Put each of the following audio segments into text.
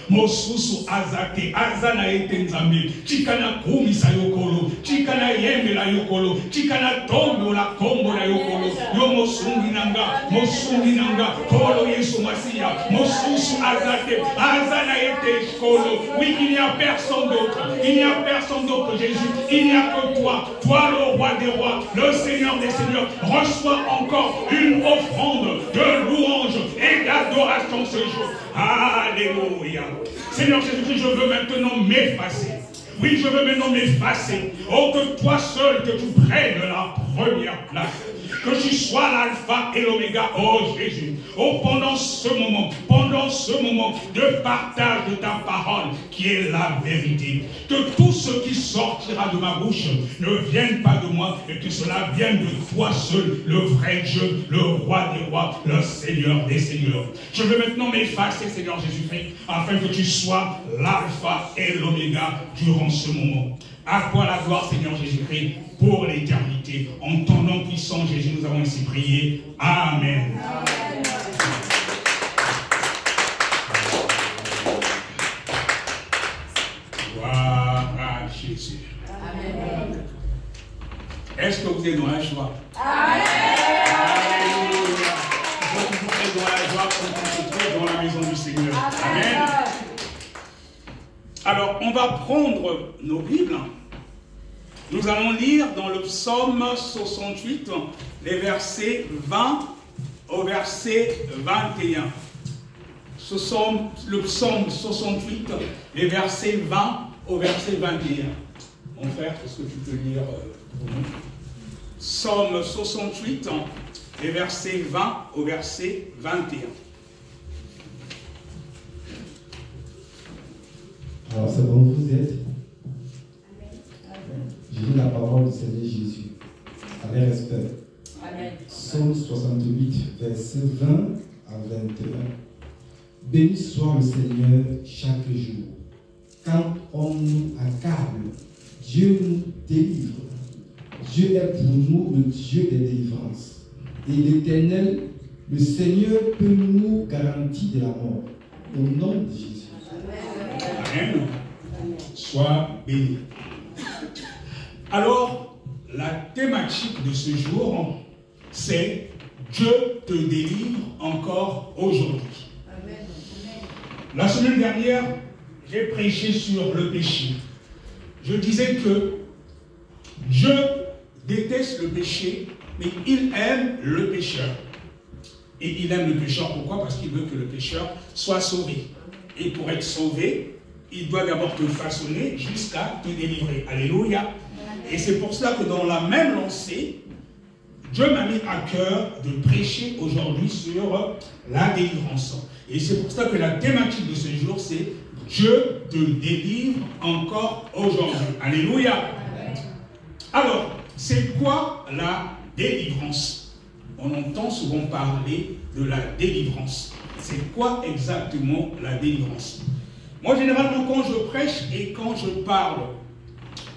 Mosusu azate azana etenzambe chikana kumisa yokolo chikana yembe la yokolo chikana tombo la kombo la yokolo yo mosungi nanga kolo Yesu Masia mosusu azate azana ete kolo. Oui, il n'y a personne d'autre Jésus, il n'y a que toi le roi des rois, le Seigneur des seigneurs. Reçois encore une offrande de louange et d'adoration ce jour. Alléluia. Seigneur Jésus-Christ, je veux maintenant m'effacer. Oui, je veux maintenant m'effacer. Oh, que toi seul, que tu prennes la première place. Que tu sois l'alpha et l'oméga, oh Jésus. Oh, pendant ce moment de partage de ta parole, qui est la vérité. Que tout ce qui sortira de ma bouche ne vienne pas de moi, mais que cela vienne de toi seul, le vrai Dieu, le roi des rois, le Seigneur des seigneurs. Je veux maintenant m'effacer, Seigneur Jésus-Christ, afin que tu sois l'alpha et l'oméga durant ce moment. À toi la gloire, Seigneur Jésus-Christ, pour l'éternité. En ton nom puissant, Jésus, nous avons ainsi prié. Amen. Amen. Gloire à Jésus. Amen. Est-ce que vous êtes dans la joie? Amen. Alléluia. Vous êtes dans la joie quand vous se trouvez dans la maison du Seigneur. Amen. Alors, on va prendre nos Bibles. Nous allons lire dans le psaume 68, les versets 20 au verset 21. Le psaume 68, les versets 20 au verset 21. Mon frère, est-ce que tu peux lire pour nous? Psaume 68, les versets 20 au verset 21. Alors c'est bon, vous êtes. Je lis la parole du Seigneur Jésus avec respect. Amen. Psaume 68, versets 20 à 21. Béni soit le Seigneur chaque jour. Quand on nous accable, Dieu nous délivre. Dieu est pour nous le Dieu des délivrances. Et l'Éternel, le Seigneur, peut nous garantir de la mort. Au nom de Jésus. Amen. Sois béni. Alors, la thématique de ce jour, c'est Dieu te délivre encore aujourd'hui. La semaine dernière, j'ai prêché sur le péché. Je disais que Dieu déteste le péché, mais il aime le pécheur. Et il aime le pécheur, pourquoi? Parce qu'il veut que le pécheur soit sauvé. Et pour être sauvé, il doit d'abord te façonner jusqu'à te délivrer. Alléluia. Et c'est pour cela que dans la même lancée, Dieu m'a mis à cœur de prêcher aujourd'hui sur la délivrance. Et c'est pour cela que la thématique de ce jour, c'est Dieu te délivre encore aujourd'hui. Alléluia. Alors, c'est quoi la délivrance? On entend souvent parler de la délivrance. C'est quoi exactement la délivrance? Moi, généralement, quand je prêche et quand je parle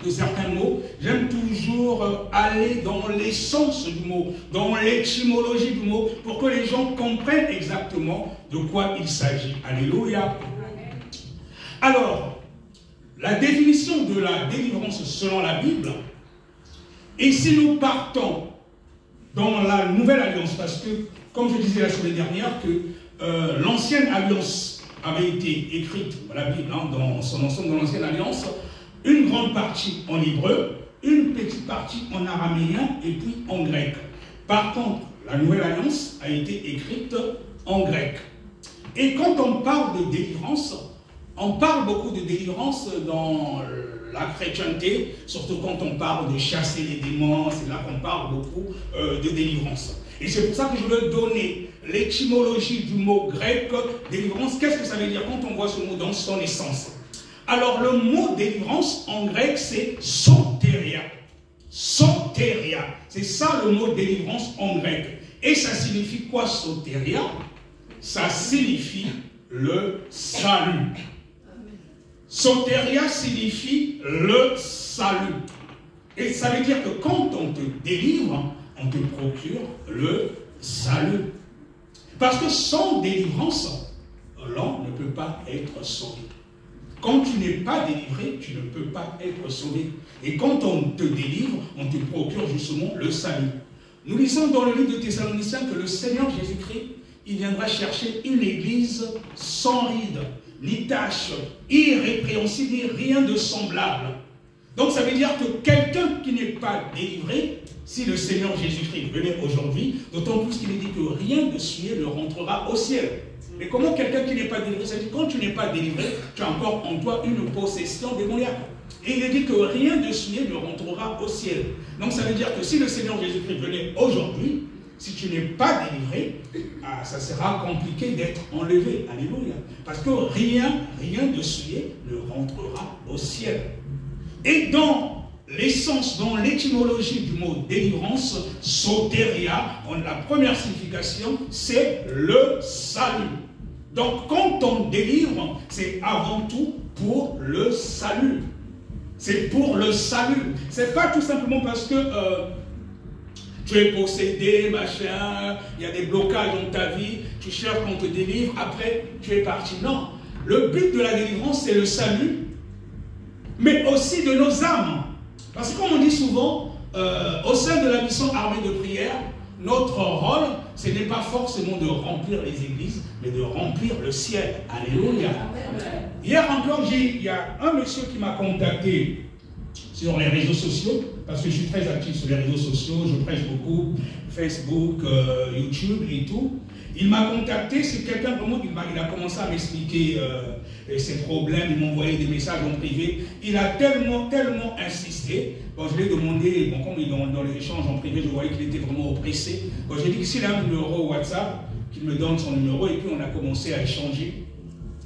de certains mots, j'aime toujours aller dans l'essence du mot, dans l'étymologie du mot, pour que les gens comprennent exactement de quoi il s'agit. Alléluia. Alors, la définition de la délivrance selon la Bible, et si nous partons dans la nouvelle alliance, parce que, comme je disais la semaine dernière, que l'ancienne alliance avait été écrite, la Bible, dans son ensemble, dans l'ancienne alliance, une grande partie en hébreu, une petite partie en araméen et puis en grec. Par contre, la nouvelle alliance a été écrite en grec. Et quand on parle de délivrance, on parle beaucoup de délivrance dans la chrétienté, surtout quand on parle de chasser les démons, c'est là qu'on parle beaucoup de délivrance. Et c'est pour ça que je veux donner l'étymologie du mot grec délivrance. Qu'est-ce que ça veut dire quand on voit ce mot dans son essence? Alors le mot délivrance en grec c'est soteria. Soteria, c'est ça le mot délivrance en grec. Et ça signifie quoi soteria? Ça signifie le salut. Soteria signifie le salut. Et ça veut dire que quand on te délivre, on te procure le salut. Parce que sans délivrance, l'homme ne peut pas être sauvé. Quand tu n'es pas délivré, tu ne peux pas être sauvé. Et quand on te délivre, on te procure justement le salut. Nous lisons dans le livre de Thessaloniciens que le Seigneur Jésus-Christ, il viendra chercher une église sans ride, ni tache, irrépréhensible, ni rien de semblable. Donc ça veut dire que quelqu'un qui n'est pas délivré, si le Seigneur Jésus-Christ venait aujourd'hui, d'autant plus qu'il est dit que rien de souillé ne rentrera au ciel. Mais comment quelqu'un qui n'est pas délivré, ça veut dire quand tu n'es pas délivré, tu as encore en toi une possession démoniaque. Et il est dit que rien de souillé ne rentrera au ciel. Donc ça veut dire que si le Seigneur Jésus-Christ venait aujourd'hui, si tu n'es pas délivré, ça sera compliqué d'être enlevé. Alléluia. Parce que rien de souillé ne rentrera au ciel. Et dans l'essence, dans l'étymologie du mot délivrance, soteria, la première signification, c'est le salut. Donc quand on délivre, c'est avant tout pour le salut. C'est pour le salut. C'est pas tout simplement parce que tu es possédé, machin, il y a des blocages dans ta vie, tu cherches qu'on te délivre, après tu es parti. Non. Le but de la délivrance, c'est le salut, mais aussi de nos âmes. Parce que comme on dit souvent, au sein de la mission armée de prière, notre rôle, ce n'est pas forcément de remplir les églises, mais de remplir le ciel. Alléluia. Hier encore, il y a un monsieur qui m'a contacté sur les réseaux sociaux, parce que je suis très actif sur les réseaux sociaux, je prêche beaucoup, Facebook, YouTube et tout. Il m'a contacté, c'est quelqu'un vraiment, il a commencé à m'expliquer ses problèmes, il m'a envoyé des messages en privé. Il a tellement insisté. Bon, je lui ai demandé, bon, comme dans les échanges en privé, je voyais qu'il était vraiment oppressé. Bon, j'ai dit que s'il a un numéro WhatsApp, qu'il me donne son numéro, et puis on a commencé à échanger.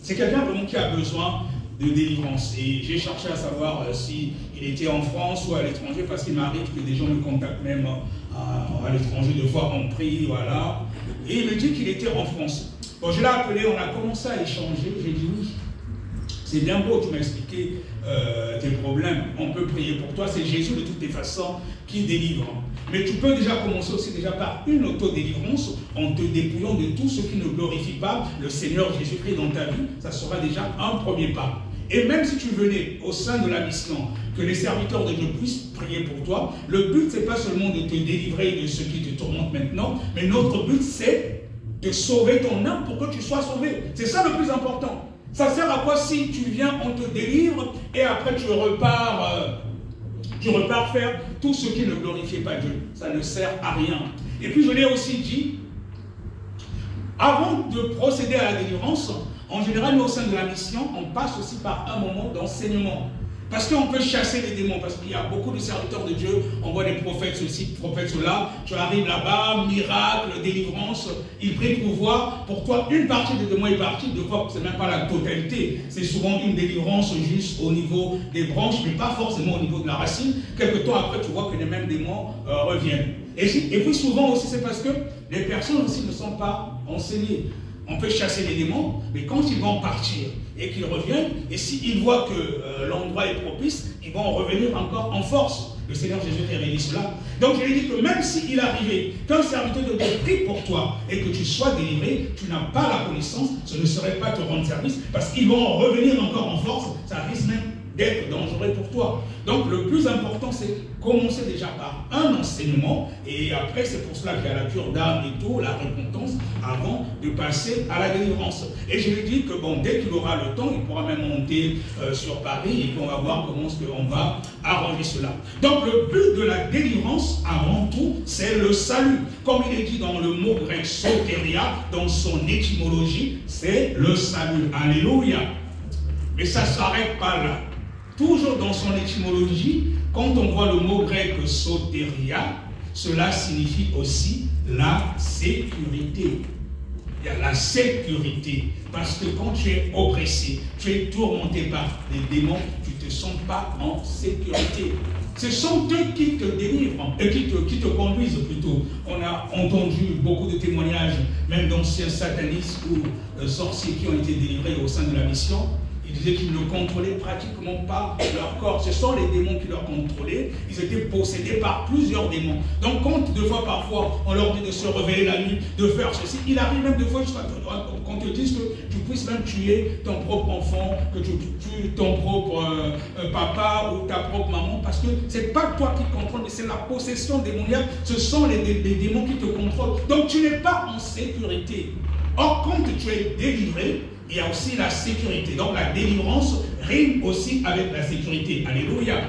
C'est quelqu'un vraiment qui a besoin de délivrance. Et j'ai cherché à savoir s'il était en France ou à l'étranger, parce qu'il m'arrive que des gens me contactent même à l'étranger, de fois on prie, voilà. Et il me dit qu'il était en France. Bon, je l'ai appelé, on a commencé à échanger, j'ai dit oui. C'est bien beau, tu m'as expliqué tes problèmes. On peut prier pour toi. C'est Jésus de toutes les façons qui délivre. Mais tu peux déjà commencer aussi déjà par une autodélivrance en te dépouillant de tout ce qui ne glorifie pas le Seigneur Jésus-Christ dans ta vie. Ça sera déjà un premier pas. Et même si tu venais au sein de la mission, que les serviteurs de Dieu puissent prier pour toi, le but, ce n'est pas seulement de te délivrer de ce qui te tourmente maintenant, mais notre but, c'est de sauver ton âme pour que tu sois sauvé. C'est ça le plus important. Ça sert à quoi si tu viens, on te délivre, et après tu repars faire tout ce qui ne glorifiait pas Dieu. Ça ne sert à rien. Et puis je l'ai aussi dit, avant de procéder à la délivrance, en général, nous, au sein de la mission, on passe aussi par un moment d'enseignement. Parce qu'on peut chasser les démons, parce qu'il y a beaucoup de serviteurs de Dieu, on voit des prophètes ceci, prophètes cela, tu arrives là-bas, miracle, délivrance, ils prient pour voir, pour toi, une partie des démons est partie, de fois, c'est même pas la totalité, c'est souvent une délivrance juste au niveau des branches, mais pas forcément au niveau de la racine. Quelque temps après, tu vois que les mêmes démons reviennent. Et puis souvent aussi, c'est parce que les personnes aussi ne sont pas enseignées. On peut chasser les démons, mais quand ils vont partir et qu'ils reviennent, et s'ils voient que l'endroit est propice, ils vont revenir encore en force. Le Seigneur Jésus révèle cela. Donc je lui dis que même s'il arrivait qu'un serviteur de Dieu prie pour toi et que tu sois délivré, tu n'as pas la connaissance, ce ne serait pas te rendre service, parce qu'ils vont revenir encore en force, ça risque même d'être dangereux pour toi. Donc le plus important, c'est commencer déjà par un enseignement, et après c'est pour cela qu'il y a la cure d'âme et tout, la repentance, avant de passer à la délivrance. Et je lui dis que bon, dès qu'il aura le temps, il pourra même monter sur Paris, et puis on va voir comment on va arranger cela. Donc le but de la délivrance, avant tout, c'est le salut. Comme il est dit dans le mot grec soteria, dans son étymologie, c'est le salut. Alléluia. Mais ça ne s'arrête pas là. Toujours dans son étymologie, quand on voit le mot grec soteria, cela signifie aussi la sécurité. Il y a la sécurité. Parce que quand tu es oppressé, tu es tourmenté par des démons, tu ne te sens pas en sécurité. Ce sont eux qui te délivrent, et qui te conduisent plutôt. On a entendu beaucoup de témoignages, même d'anciens satanistes ou sorciers qui ont été délivrés au sein de la mission. Ils disaient qu'ils ne contrôlaient pratiquement pas leur corps. Ce sont les démons qui leur contrôlaient. Ils étaient possédés par plusieurs démons. Donc, quand deux fois, parfois, on leur dit de se réveiller la nuit, de faire ceci, il arrive même des fois jusqu'à qu'on te dise que tu puisses même tuer ton propre enfant, que tu tues ton propre papa ou ta propre maman, parce que ce n'est pas toi qui contrôle, mais c'est la possession démoniaque. Ce sont les démons qui te contrôlent. Donc, tu n'es pas en sécurité. Or, quand tu es délivré, il y a aussi la sécurité. Donc la délivrance rime aussi avec la sécurité. Alléluia.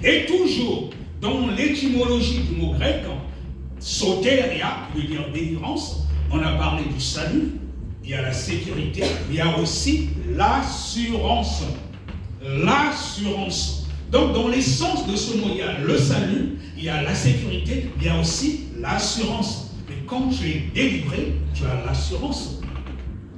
Et toujours, dans l'étymologie du mot grec, soteria, qui veut dire délivrance, on a parlé du salut, il y a la sécurité, il y a aussi l'assurance. L'assurance. Donc dans l'essence de ce mot, il y a le salut, il y a la sécurité, il y a aussi l'assurance. Mais quand tu es délivré, tu as l'assurance.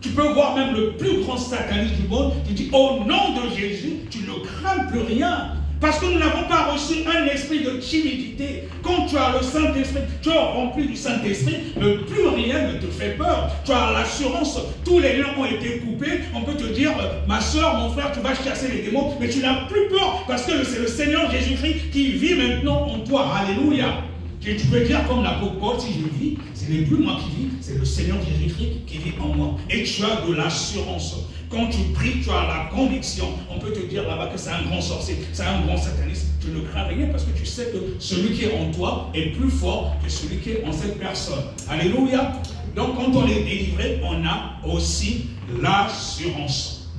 Tu peux voir même le plus grand sataniste du monde, tu dis au nom de Jésus, tu ne crains plus rien. Parce que nous n'avons pas reçu un esprit de timidité. Quand tu as le Saint-Esprit, tu es rempli du Saint-Esprit, plus rien ne te fait peur. Tu as l'assurance, tous les liens ont été coupés. On peut te dire, ma soeur, mon frère, tu vas chasser les démons, mais tu n'as plus peur parce que c'est le Seigneur Jésus-Christ qui vit maintenant en toi. Alléluia. Tu peux dire comme l'apôtre Paul, si je vis, ce n'est plus moi qui vis, c'est le Seigneur Jésus-Christ qui vit en moi. Et tu as de l'assurance. Quand tu pries, tu as la conviction. On peut te dire là-bas que c'est un grand sorcier, c'est un grand sataniste. Tu ne crains rien parce que tu sais que celui qui est en toi est plus fort que celui qui est en cette personne. Alléluia. Donc quand on est délivré, on a aussi l'assurance.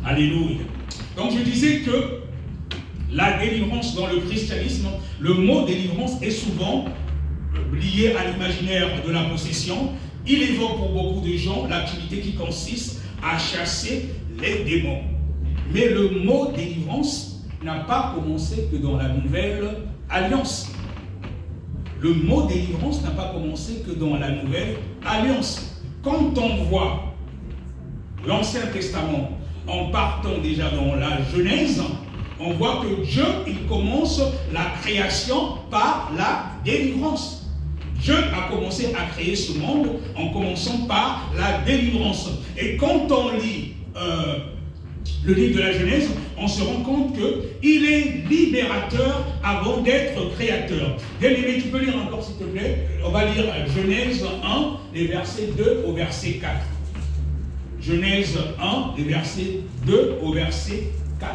Alléluia. Donc je disais que la délivrance dans le christianisme, le mot délivrance est souvent lié à l'imaginaire de la possession. Il évoque pour beaucoup de gens l'activité qui consiste à chasser les démons. Mais le mot délivrance n'a pas commencé que dans la Nouvelle Alliance. Le mot délivrance n'a pas commencé que dans la Nouvelle Alliance. Quand on voit l'Ancien Testament en partant déjà dans la Genèse, on voit que Dieu, il commence la création par la délivrance. Dieu a commencé à créer ce monde en commençant par la délivrance. Et quand on lit le livre de la Genèse, on se rend compte qu'il est libérateur avant d'être créateur. Bien-aimé, tu peux lire encore s'il te plaît? On va lire Genèse 1, les versets 2 au verset 4. Genèse 1, les versets 2 au verset 4.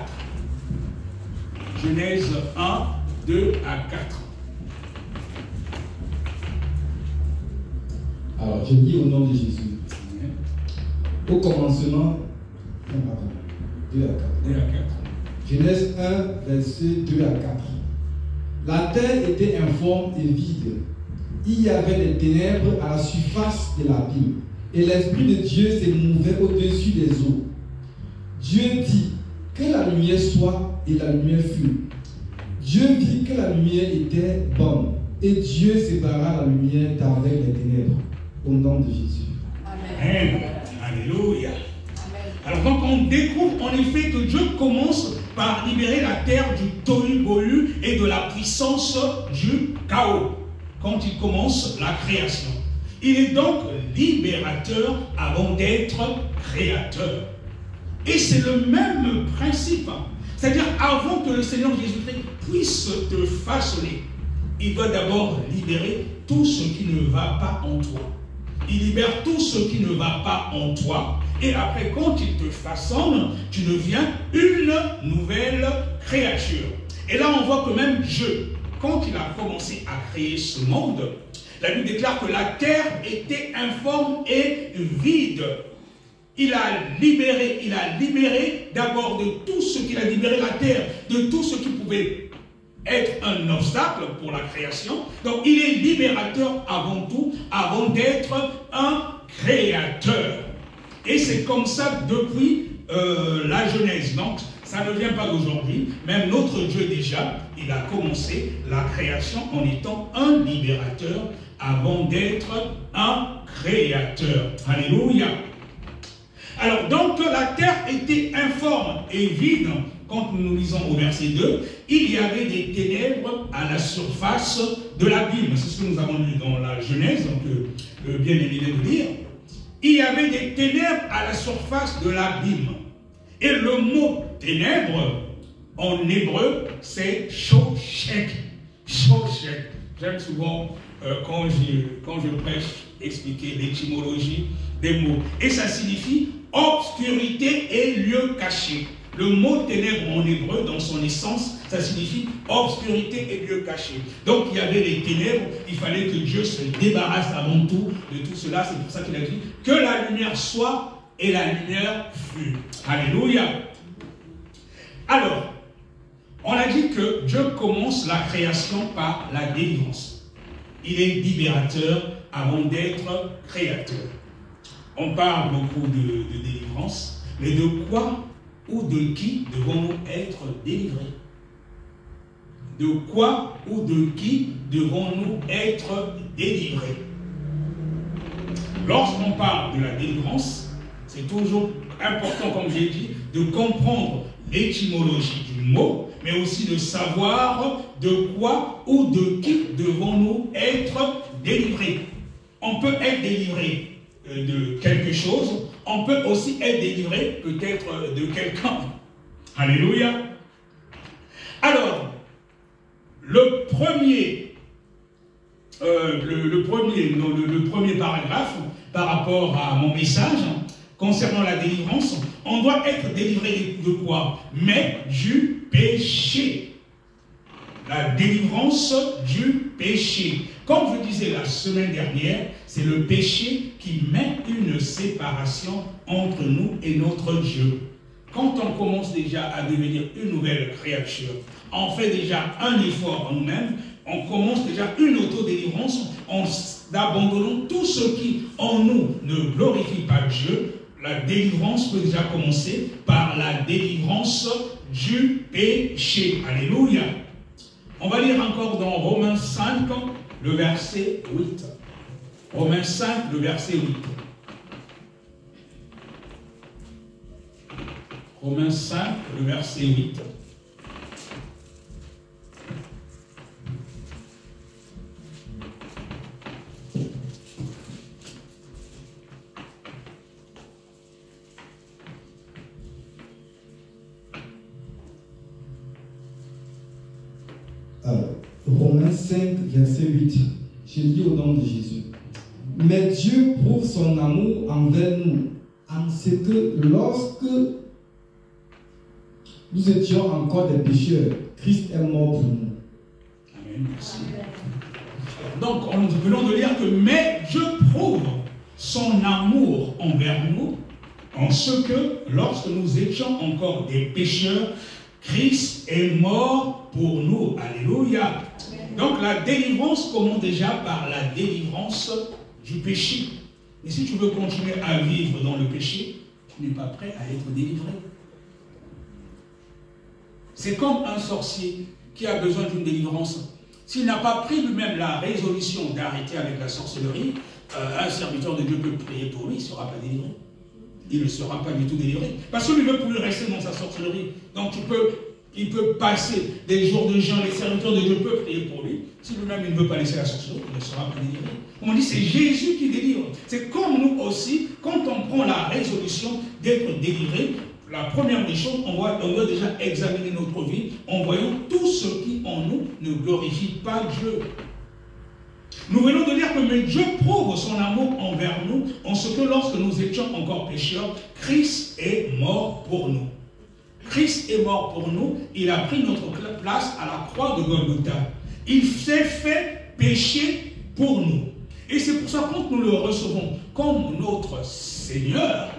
Genèse 1, 2 à 4. Alors, je lis au nom de Jésus. Au commencement, 2 à 4. 2 à 4. Genèse 1, verset 2 à 4. La terre était informe et vide. Il y avait des ténèbres à la surface de l'abîme, et l'Esprit de Dieu s'émouvait au-dessus des eaux. Dieu dit que la lumière soit, et la lumière fut. Dieu vit que la lumière était bonne, et Dieu sépara la lumière d'avec les ténèbres. Au nom de Jésus. Amen. Alléluia. Alors donc on découvre en effet que Dieu commence par libérer la terre du tohu-bohu et de la puissance du chaos quand il commence la création. Il est donc libérateur avant d'être créateur. Et c'est le même principe. C'est-à-dire avant que le Seigneur Jésus-Christ puisse te façonner, il doit d'abord libérer tout ce qui ne va pas en toi. Il libère tout ce qui ne va pas en toi. Et après, quand il te façonne, tu deviens une nouvelle créature. Et là, on voit que même Dieu, quand il a commencé à créer ce monde, la Bible déclare que la terre était informe et vide. Il a libéré d'abord de tout ce qu'il a libéré la terre, de tout ce qui pouvait être un obstacle pour la création. Donc il est libérateur avant tout, avant d'être un créateur. Et c'est comme ça depuis la Genèse. Donc ça ne vient pas d'aujourd'hui. Même notre Dieu déjà, il a commencé la création en étant un libérateur avant d'être un créateur. Alléluia. Alors donc la terre était informe et vide. Quand nous lisons au verset 2, il y avait des ténèbres à la surface de l'abîme. C'est ce que nous avons lu dans la Genèse, donc le bien-aimé de lire. Il y avait des ténèbres à la surface de l'abîme. Et le mot ténèbres, en hébreu, c'est shoshek. Shoshek. J'aime souvent, quand je prêche, expliquer l'étymologie des mots. Et ça signifie obscurité et lieu caché. Le mot ténèbres en hébreu, dans son essence, ça signifie obscurité et lieu caché. Donc il y avait les ténèbres, il fallait que Dieu se débarrasse avant tout de tout cela. C'est pour ça qu'il a dit que la lumière soit et la lumière fut. Alléluia. Alors, on a dit que Dieu commence la création par la délivrance. Il est libérateur avant d'être créateur. On parle beaucoup de délivrance, mais de quoi ou de qui devons-nous être délivrés? De quoi ou de qui devons-nous être délivrés? Lorsqu'on parle de la délivrance, c'est toujours important, comme j'ai dit, de comprendre l'étymologie du mot, mais aussi de savoir de quoi ou de qui devons-nous être délivrés. On peut être délivré de quelque chose, on peut aussi être délivré peut-être de quelqu'un. Alléluia. Alors, le premier paragraphe par rapport à mon message concernant la délivrance, on doit être délivré de quoi? Mais du péché. La délivrance du péché. Comme je disais la semaine dernière, c'est le péché qui met une séparation entre nous et notre Dieu. Quand on commence déjà à devenir une nouvelle créature, on fait déjà un effort en nous-mêmes, on commence déjà une autodélivrance en abandonnant tout ce qui en nous ne glorifie pas Dieu. La délivrance peut déjà commencer par la délivrance du péché. Alléluia. On va lire encore dans Romains 5, le verset 8. Romains 5, le verset 8. Romains 5, le verset 8. 5, verset 8. Je lis au nom de Jésus. Mais Dieu prouve son amour envers nous, en ce que lorsque nous étions encore des pécheurs, Christ est mort pour nous. Amen. Merci. Donc, nous venons de lire que mais Dieu prouve son amour envers nous, en ce que lorsque nous étions encore des pécheurs, Christ est mort pour nous. Alléluia. Donc la délivrance commence déjà par la délivrance du péché. Mais si tu veux continuer à vivre dans le péché, tu n'es pas prêt à être délivré. C'est comme un sorcier qui a besoin d'une délivrance. S'il n'a pas pris lui-même la résolution d'arrêter avec la sorcellerie, un serviteur de Dieu peut prier pour lui, il ne sera pas délivré. Il ne sera pas du tout délivré. Parce qu'il ne veut plus rester dans sa sorcellerie. Donc il peut passer des jours de jeûne, les serviteurs de Dieu peuvent prier pour lui. Si lui-même il ne veut pas laisser la sorcellerie, il ne sera pas délivré. On dit c'est Jésus qui délivre. C'est comme nous aussi, quand on prend la résolution d'être délivré, la première des choses, on doit déjà examiner notre vie en voyant tout ce qui en nous ne glorifie pas Dieu. Nous venons de dire que mais Dieu prouve son amour envers nous en ce que lorsque nous étions encore pécheurs, Christ est mort pour nous. Christ est mort pour nous, il a pris notre place à la croix de Golgotha. Il s'est fait péché pour nous. Et c'est pour ça que quand nous le recevons comme notre Seigneur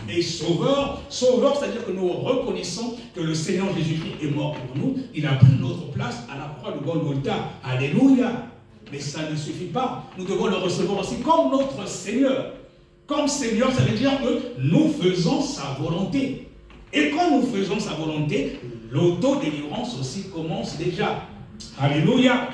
et Sauveur, c'est-à-dire que nous reconnaissons que le Seigneur Jésus-Christ est mort pour nous, il a pris notre place à la croix de Golgotha. Alléluia. Mais ça ne suffit pas. Nous devons le recevoir aussi comme notre Seigneur. Comme Seigneur, ça veut dire que nous faisons sa volonté. Et quand nous faisons sa volonté, l'autodélivrance aussi commence déjà. Alléluia.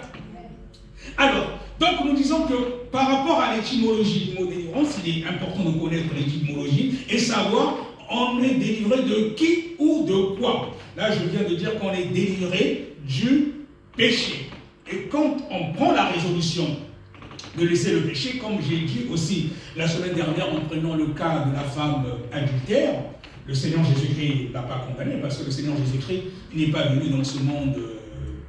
Alors, donc nous disons que par rapport à l'étymologie du mot délivrance, il est important de connaître l'étymologie et savoir on est délivré de qui ou de quoi. Là, je viens de dire qu'on est délivré du péché. Et quand on prend la résolution de laisser le péché, comme j'ai dit aussi la semaine dernière en prenant le cas de la femme adultère, le Seigneur Jésus-Christ ne l'a pas condamné parce que le Seigneur Jésus-Christ n'est pas venu dans ce monde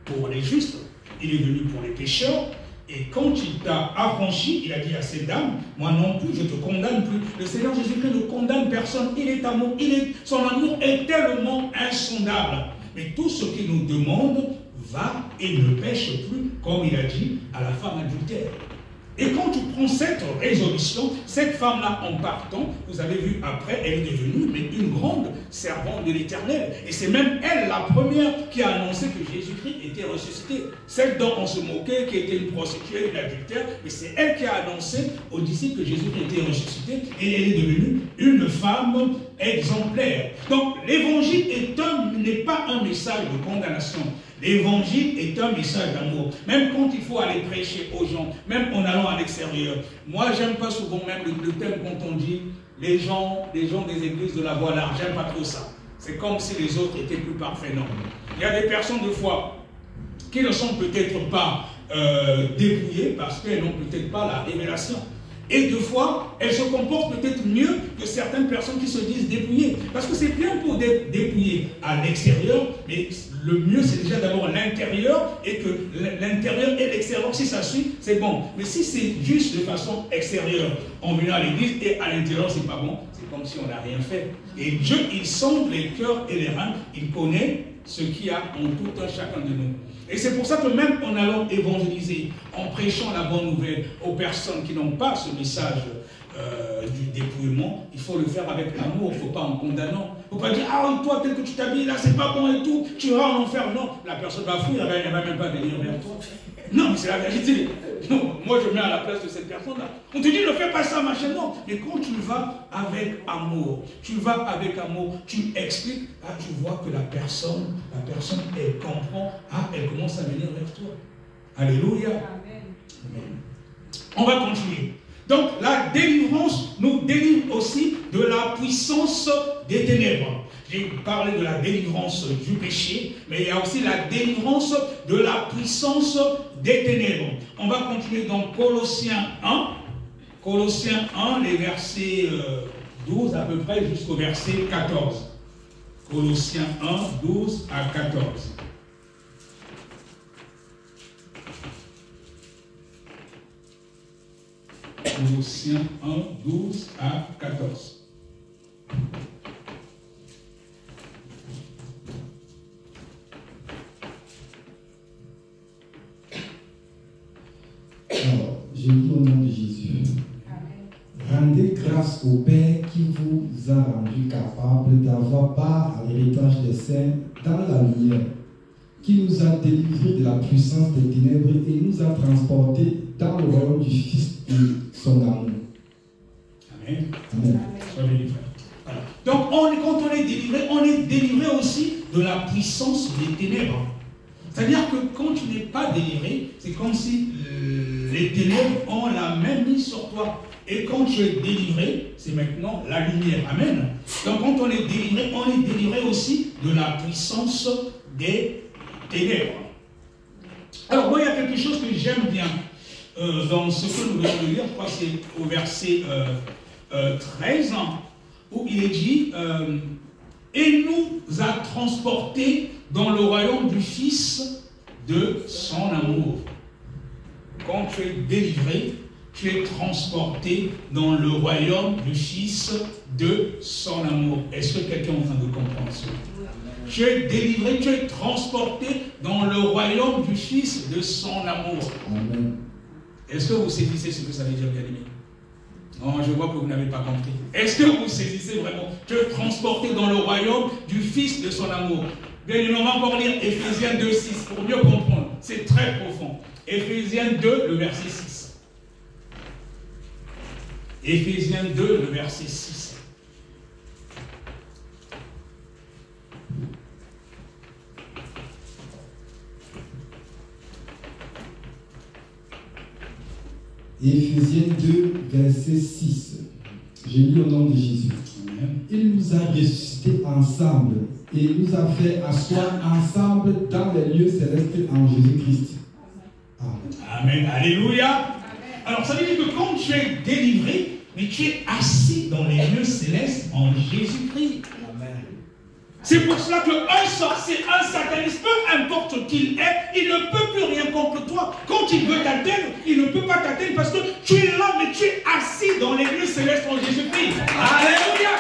pour les justes, il est venu pour les pécheurs. Et quand il t'a affranchi, il a dit à cette dame, moi non plus, je ne te condamne plus. Le Seigneur Jésus-Christ ne condamne personne, il est amour, son amour est tellement insondable. Mais tout ce qu'il nous demande, va et ne pêche plus, comme il a dit à la femme adultère. Et quand tu prends cette résolution, cette femme-là, en partant, vous avez vu après, elle est devenue une grande servante de l'Éternel. Et c'est même elle, la première, qui a annoncé que Jésus-Christ était ressuscité. Celle dont on se moquait, qui était une prostituée, une adultère, mais c'est elle qui a annoncé aux disciples que Jésus-Christ était ressuscité, et elle est devenue une femme exemplaire. Donc, l'évangile n'est pas un message de condamnation. L'évangile est un message d'amour. Même quand il faut aller prêcher aux gens, même en allant à l'extérieur. Moi, j'aime pas souvent même le thème quand on dit les gens des églises de la voie large. J'aime pas trop ça. C'est comme si les autres étaient plus parfaits. Non. Il y a des personnes, de foi, qui ne sont peut-être pas dépouillées parce qu'elles n'ont peut-être pas la révélation. Et deux fois, elles se comportent peut-être mieux que certaines personnes qui se disent dépouillées. Parce que c'est bien pour dépouiller à l'extérieur, mais le mieux c'est déjà d'abord l'intérieur, et que l'intérieur et l'extérieur, si ça suit, c'est bon. Mais si c'est juste de façon extérieure, on vient à l'église et à l'intérieur, c'est pas bon, c'est comme si on n'a rien fait. Et Dieu, il sonde les cœurs et les reins, il connaît ce qu'il y a en tout un chacun de nous. Et c'est pour ça que même en allant évangéliser, en prêchant la bonne nouvelle aux personnes qui n'ont pas ce message du dépouillement, il faut le faire avec l'amour, il ne faut pas en condamnant. Il ne faut pas dire, ah toi, tel que tu t'habilles là, c'est pas bon et tout, tu iras en enfer. Non, la personne va fuir, elle ne va même pas venir vers toi. Non, mais c'est la vérité. Non, moi je mets à la place de cette personne-là. On te dit, ne fais pas ça, machin, non. Mais quand tu vas avec amour, tu expliques, ah, tu vois que la personne, elle comprend, ah, elle commence à venir vers toi. Alléluia. Amen. On va continuer. Donc, la délivrance nous délivre aussi de la puissance des ténèbres. J'ai parlé de la délivrance du péché, mais il y a aussi la délivrance de la puissance des ténèbres. On va continuer dans Colossiens 1. Colossiens 1, les versets 12 à peu près jusqu'au verset 14. Colossiens 1, 12 à 14. Colossiens 1, 12 à 14. Alors, je lis au nom de Jésus. Rendez grâce au Père qui vous a rendu capable d'avoir part à l'héritage des saints dans la lumière, qui nous a délivrés de la puissance des ténèbres et nous a transportés dans le royaume du Fils de son amour. Amen. Amen. Sois béni, frère. Voilà. Donc, quand on est délivré aussi de la puissance des ténèbres. C'est-à-dire que quand tu n'es pas délivré, c'est comme si les ténèbres ont la main mise sur toi. Et quand tu es délivré, c'est maintenant la lumière. Amen. Donc quand on est délivré aussi de la puissance des ténèbres. Alors moi, il y a quelque chose que j'aime bien dans ce que nous venons de lire. Je crois que c'est au verset 13, où il est dit et nous a transportés dans le royaume du Fils de son amour. Quand tu es délivré, tu es transporté dans le royaume du Fils de son amour. Est-ce que quelqu'un est en train de comprendre cela? Tu es délivré, tu es transporté dans le royaume du Fils de son amour. Amen. Est-ce que vous saisissez ce que ça veut dire, bien aimé? Non, je vois que vous n'avez pas compris. Est-ce que vous saisissez vraiment? Tu es transporté dans le royaume du Fils de son amour. Bien aimé, on va encore lire Éphésiens 2, 6 pour mieux comprendre. C'est très profond. Éphésiens 2, le verset 6. Éphésiens 2, le verset 6. Éphésiens 2, verset 6. Je lis au nom de Jésus. Amen. Il nous a ressuscités ensemble et nous a fait asseoir ensemble dans les lieux célestes en Jésus-Christ. Amen. Alléluia. Alors ça veut dire que quand tu es délivré, mais tu es assis dans les lieux célestes en Jésus-Christ. C'est pour cela qu'un sorcier, un sataniste, peu importe qui il est, il ne peut plus rien contre toi. Quand il veut t'atteindre, il ne peut pas t'atteindre parce que tu es là, mais tu es assis dans les lieux célestes en Jésus-Christ. Alléluia.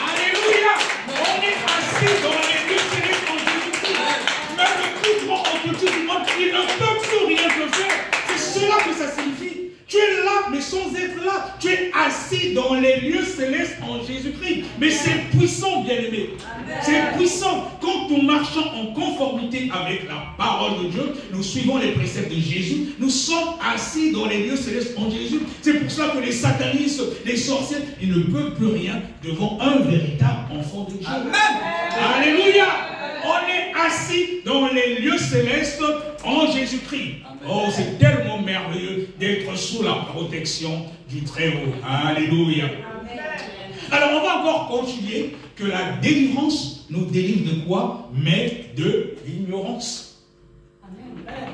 Alléluia. On est assis dans les lieux célestes en Jésus-Christ. Même le plus grand entité du monde, il ne peut plus rien te faire. C'est cela que ça signifie. Tu es là, mais sans être là. Tu es assis dans les lieux célestes en Jésus-Christ. Mais c'est puissant, bien-aimé. C'est puissant. Quand nous marchons en conformité avec la parole de Dieu, nous suivons les préceptes de Jésus, nous sommes assis dans les lieux célestes en Jésus. C'est pour cela que les satanistes, les sorciers, ils ne peuvent plus rien devant un véritable enfant de Dieu. Amen. Alléluia. On est assis dans les lieux célestes en Jésus-Christ. Oh, c'est tellement merveilleux d'être sous la protection du Très-Haut. Alléluia. Alors, on va encore continuer que la délivrance nous délivre de quoi? Mais de l'ignorance.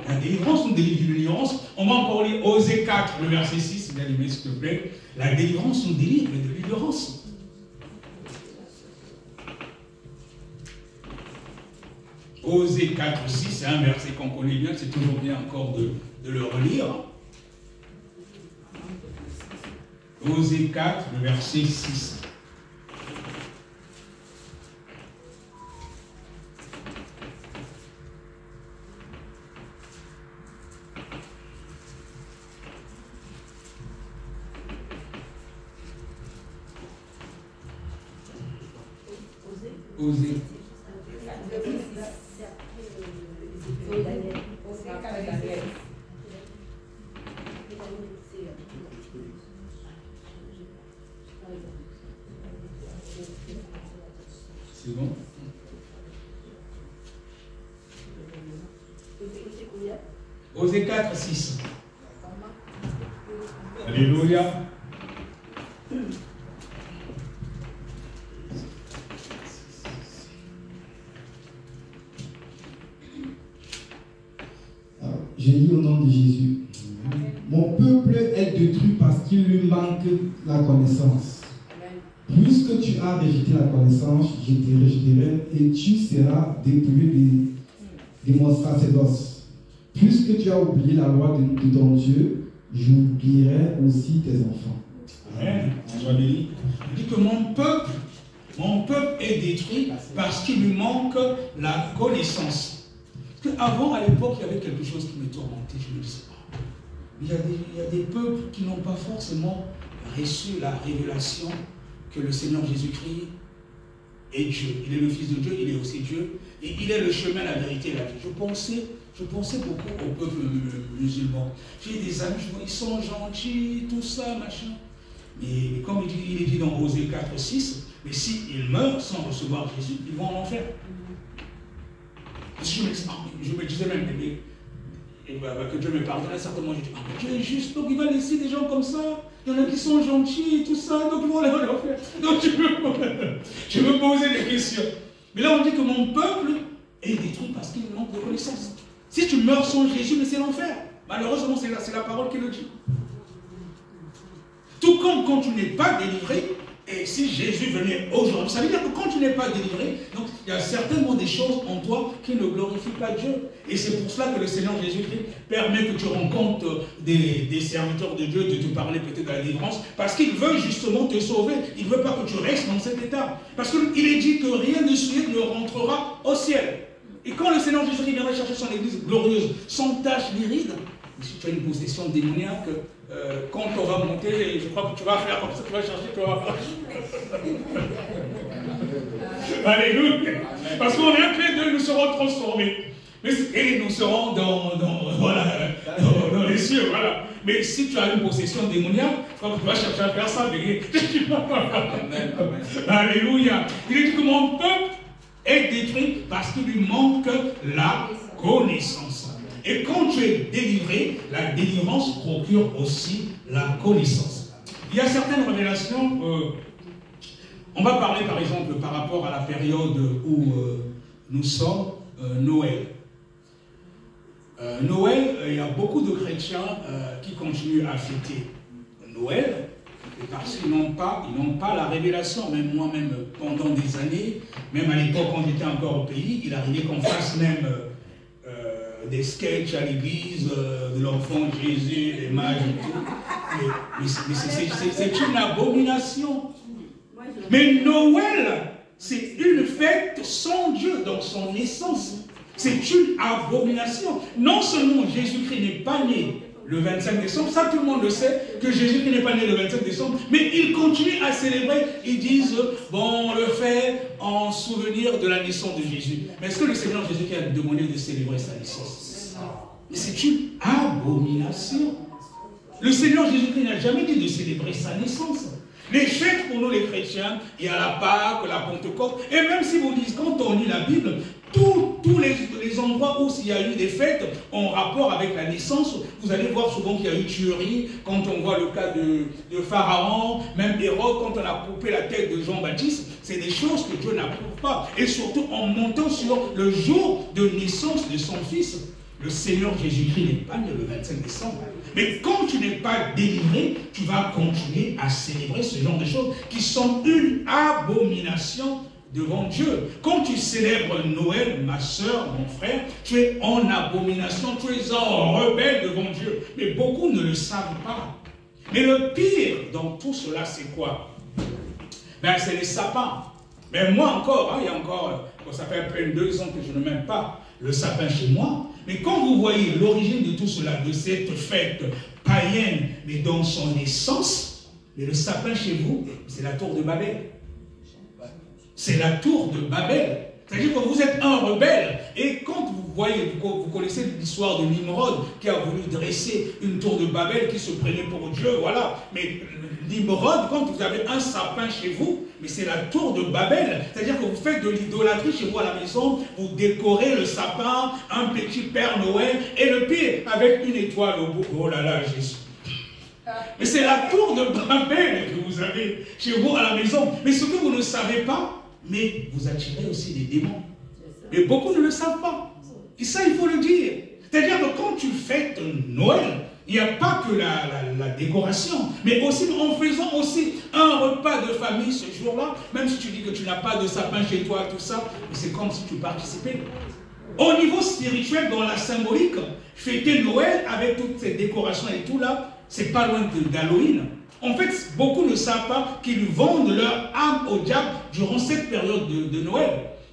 La délivrance nous délivre de l'ignorance. On va encore lire Osée 4, le verset 6, bien aimé, s'il te plaît. La délivrance nous délivre de l'ignorance. Osée 4, 6, c'est un verset qu'on connaît bien, c'est toujours bien encore de le relire. Osée 4, le verset 6. Osée. C'est bon? Osée 4, 6. Alléluia. Je lis au nom de Jésus. Mon peuple est détruit parce qu'il lui manque la connaissance. Puisque tu as rejeté la connaissance, je te rejetterai et tu seras dépouillé de mon sacerdoce. Puisque tu as oublié la loi de ton Dieu, j'oublierai aussi tes enfants. Amen. Il dit que mon peuple est détruit parce qu'il lui manque la connaissance. Parce qu'avant, à l'époque, il y avait quelque chose qui me tourmentait, je me disais, il y a des peuples qui n'ont pas forcément reçu la révélation que le Seigneur Jésus-Christ est Dieu. Il est le Fils de Dieu, il est aussi Dieu. Et il est le chemin, la vérité et la vie. Je pensais beaucoup au peuple musulman. J'ai des amis, je vois, ils sont gentils, tout ça, machin. Mais comme il est dit dans Osée 4:6, mais s'ils meurent sans recevoir Jésus, ils vont en enfer. Je me disais même, que Dieu me pardonne, certainement, je dis, Dieu est juste, donc il va laisser des gens comme ça. Il y en a qui sont gentils, tout ça, donc ils vont aller en enfer. Donc je me posais des questions. Mais là, on dit que mon peuple est détruit parce qu'il manque de connaissance. Si tu meurs sans Jésus, mais c'est l'enfer. Malheureusement, c'est la parole qui le dit. Tout comme quand tu n'es pas délivré, et si Jésus venait aujourd'hui, ça veut dire que quand tu n'es pas délivré, donc il y a certainement des choses en toi qui ne glorifient pas Dieu. Et c'est pour cela que le Seigneur Jésus-Christ permet que tu rencontres des serviteurs de Dieu, de te parler peut-être de la délivrance, parce qu'il veut justement te sauver. Il ne veut pas que tu restes dans cet état. Parce qu'il est dit que rien de souillé ne rentrera au ciel. Et quand le Seigneur Jésus-Christ viendra chercher son église glorieuse, sans tache ni ride, si tu as une possession démoniaque, quand on va monter, je crois que tu vas faire comme ça, tu vas chercher, tu vas faire. Alléluia. Parce qu'on est un peu d'eux, nous serons transformés. Et nous serons dans les cieux, voilà. Mais si tu as une possession démoniaque, je crois que tu vas chercher à faire ça. Alléluia. Il dit que mon peuple est détruit parce qu'il lui manque la connaissance. Et quand tu es délivré, la délivrance procure aussi la connaissance. Il y a certaines révélations, on va parler par exemple par rapport à la période où nous sommes, Noël. Noël, il y a beaucoup de chrétiens qui continuent à fêter Noël, parce qu'ils n'ont pas la révélation. Même moi-même, pendant des années, même à l'époque quand j'étais encore au pays, il arrivait qu'on fasse même des sketchs à l'église de l'enfant Jésus, les mages et tout. Mais c'est une abomination. Mais Noël, c'est une fête sans Dieu, dans son essence. C'est une abomination. Non seulement Jésus-Christ n'est pas né le 25 décembre, ça tout le monde le sait, que Jésus-Christ n'est pas né le 25 décembre, mais ils continuent à célébrer, ils disent, bon, on le fait en souvenir de la naissance de Jésus. Mais est-ce que le Seigneur Jésus-Christ a demandé de célébrer sa naissance? Mais c'est une abomination. Le Seigneur Jésus-Christ n'a jamais dit de célébrer sa naissance. Les fêtes pour nous les chrétiens, il y a la Pâque, la Pentecôte, et même si vous dites, quand on lit la Bible, tous les endroits où il y a eu des fêtes en rapport avec la naissance, vous allez voir souvent qu'il y a eu tuerie, quand on voit le cas de Pharaon, même Hérode, quand on a coupé la tête de Jean-Baptiste, c'est des choses que Dieu n'approuve pas. Et surtout en montant sur le jour de naissance de son fils. Le Seigneur Jésus-Christ n'est pas né le 25 décembre. Mais quand tu n'es pas délivré, tu vas continuer à célébrer ce genre de choses qui sont une abomination devant Dieu. Quand tu célèbres Noël, ma soeur, mon frère, tu es en abomination, tu es en rebelle devant Dieu. Mais beaucoup ne le savent pas. Mais le pire dans tout cela, c'est quoi? Ben, c'est les sapins. Mais moi encore, il y a encore, ça fait à peine 2 ans que je ne mets pas le sapin chez moi. Mais quand vous voyez l'origine de tout cela, de cette fête païenne, mais dans son essence, mais le sapin chez vous, c'est la tour de Babel. C'est la tour de Babel. C'est-à-dire que vous êtes un rebelle. Et quand vous voyez, vous connaissez l'histoire de Nimrod, qui a voulu dresser une tour de Babel qui se prenait pour Dieu, voilà. Mais Nimrod, quand vous avez un sapin chez vous, mais c'est la tour de Babel. C'est-à-dire que vous faites de l'idolâtrie chez vous à la maison, vous décorez le sapin, un petit Père Noël, et le pire, avec une étoile au bout. Oh là là, Jésus. Mais c'est la tour de Babel que vous avez chez vous à la maison. Mais ce que vous ne savez pas, mais vous attirez aussi des démons. Mais beaucoup ne le savent pas. Et ça, il faut le dire. C'est-à-dire que quand tu fêtes Noël, il n'y a pas que la décoration, mais aussi en faisant aussi un repas de famille ce jour-là, même si tu dis que tu n'as pas de sapin chez toi, tout ça, c'est comme si tu participais. Au niveau spirituel, dans la symbolique, fêter Noël avec toutes ces décorations et tout là, c'est pas loin d'Halloween. En fait, beaucoup ne savent pas qu'ils vendent leur âme au diable durant cette période de Noël.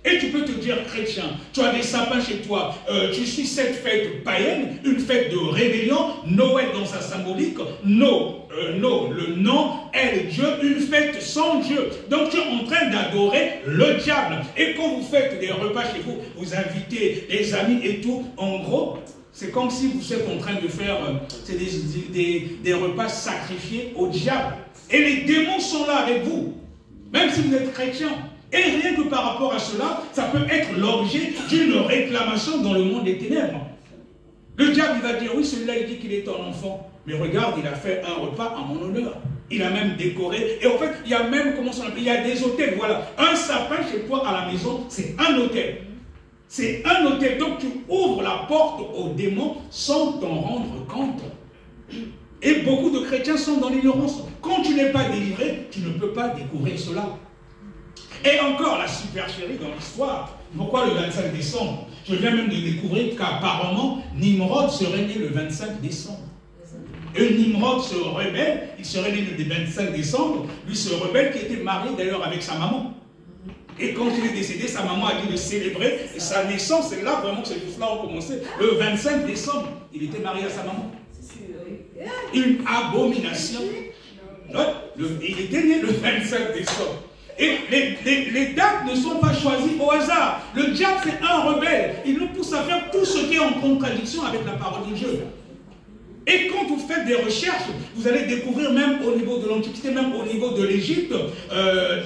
Et tu peux te dire, chrétien, tu as des sapins chez toi, tu suis cette fête païenne, une fête de rébellion, Noël dans sa symbolique, le nom est le Dieu, une fête sans Dieu. Donc tu es en train d'adorer le diable. Et quand vous faites des repas chez vous, vous invitez des amis et tout, en gros, c'est comme si vous êtes en train de faire des repas sacrifiés au diable. Et les démons sont là avec vous, même si vous êtes chrétien. Et rien que par rapport à cela, ça peut être l'objet d'une réclamation dans le monde des ténèbres. Le diable, il va dire, oui, celui-là, il dit qu'il est ton enfant. Mais regarde, il a fait un repas en mon honneur. Il a même décoré. Et en fait, il y a même, comment ça s'appelle, il y a des hôtels. Voilà, un sapin chez toi à la maison, c'est un hôtel. C'est un hôtel. Donc tu ouvres la porte aux démons sans t'en rendre compte. Et beaucoup de chrétiens sont dans l'ignorance. Quand tu n'es pas délivré, tu ne peux pas découvrir cela. Et encore la supercherie dans l'histoire. Pourquoi le 25 décembre? Je viens même de découvrir qu'apparemment, Nimrod serait né le 25 décembre. Et Nimrod se rebelle, il serait né le 25 décembre, lui se rebelle qui était marié d'ailleurs avec sa maman. Et quand il est décédé, sa maman a dit de célébrer et sa naissance, c'est là vraiment que ces choses-là ont commencé. Le 25 décembre, il était marié à sa maman. Une abomination. Il était né le 25 décembre. Et les dates ne sont pas choisies au hasard. Le diable, c'est un rebelle. Il nous pousse à faire tout ce qui est en contradiction avec la parole de Dieu. Et quand vous faites des recherches, vous allez découvrir même au niveau de l'Antiquité, même au niveau de l'Égypte,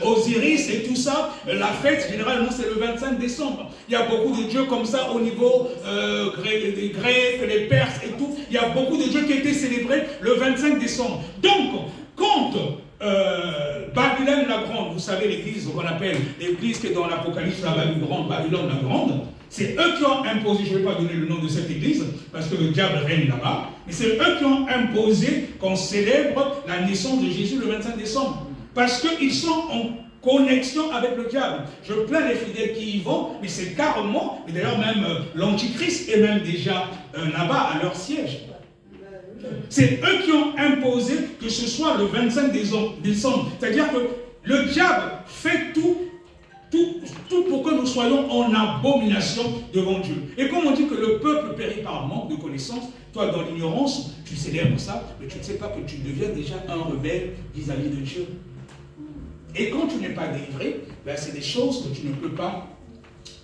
Osiris et tout ça, la fête, généralement, c'est le 25 décembre. Il y a beaucoup de dieux comme ça au niveau des Grecs, les Perses et tout. Il y a beaucoup de dieux qui étaient célébrés le 25 décembre. Donc, quand Babylone la Grande, vous savez l'église qu'on appelle l'église qui est dans l'Apocalypse, la Babylone la Grande, c'est eux qui ont imposé, je ne vais pas donner le nom de cette église, parce que le diable règne là-bas, mais c'est eux qui ont imposé qu'on célèbre la naissance de Jésus le 25 décembre. Parce qu'ils sont en connexion avec le diable. Je plains les fidèles qui y vont, mais c'est carrément, et d'ailleurs même l'Antichrist est même déjà là-bas à leur siège. C'est eux qui ont imposé que ce soit le 25 décembre. C'est-à-dire que le diable fait tout pour que nous soyons en abomination devant Dieu. Et comme on dit que le peuple périt par manque de connaissances, toi dans l'ignorance, tu célèbres ça, mais tu ne sais pas que tu deviens déjà un rebelle vis-à-vis de Dieu. Et quand tu n'es pas délivré, ben c'est des choses que tu ne peux pas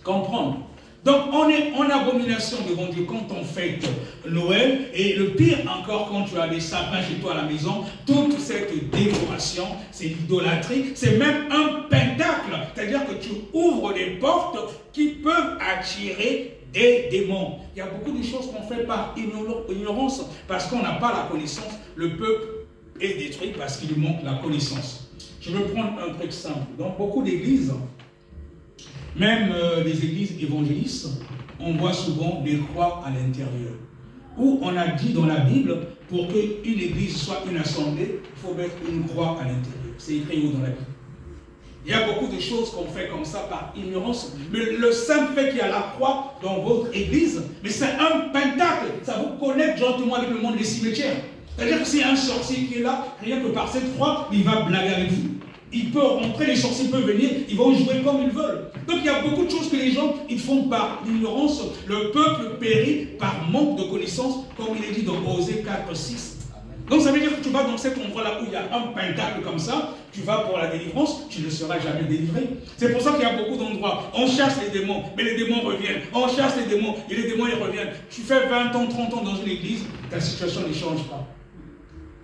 comprendre. Donc on est en abomination devant Dieu quand on fête Noël, et le pire encore quand tu as des sapins chez toi à la maison, toute cette décoration, c'est l'idolâtrie, c'est même un pentacle, c'est-à-dire que tu ouvres des portes qui peuvent attirer des démons. Il y a beaucoup de choses qu'on fait par ignorance, parce qu'on n'a pas la connaissance. Le peuple est détruit parce qu'il manque la connaissance. Je vais prendre un truc simple. Dans beaucoup d'églises, même les églises évangélistes, on voit souvent des croix à l'intérieur. Où on a dit dans la Bible, pour qu'une église soit une assemblée, il faut mettre une croix à l'intérieur. C'est écrit où dans la Bible? Il y a beaucoup de choses qu'on fait comme ça par ignorance. Mais le simple fait qu'il y a la croix dans votre église, mais c'est un pentacle. Ça vous connecte gentiment avec le monde des cimetières. C'est-à-dire que s'il y a un sorcier qui est là, rien que par cette croix, il va blaguer avec vous. Il peut rentrer, les sorciers peuvent venir, ils vont jouer comme ils veulent. Donc il y a beaucoup de choses que les gens ils font par ignorance. Le peuple périt par manque de connaissances, comme il est dit dans Osée 4, 6. Donc ça veut dire que tu vas dans cet endroit-là où il y a un pentacle comme ça, tu vas pour la délivrance, tu ne seras jamais délivré. C'est pour ça qu'il y a beaucoup d'endroits. On chasse les démons, mais les démons reviennent. On chasse les démons, et les démons ils reviennent. Tu fais 20 ans, 30 ans dans une église, ta situation ne change pas.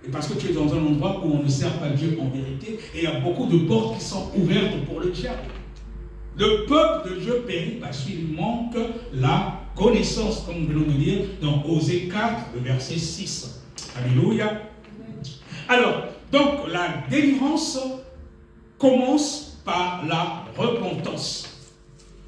Et parce que tu es dans un endroit où on ne sert pas Dieu en vérité, et il y a beaucoup de portes qui sont ouvertes pour le diable. Le peuple de Dieu périt parce qu'il manque la connaissance, comme nous venons de dire dans Osée 4, le verset 6. Alléluia. Alors, donc la délivrance commence par la repentance.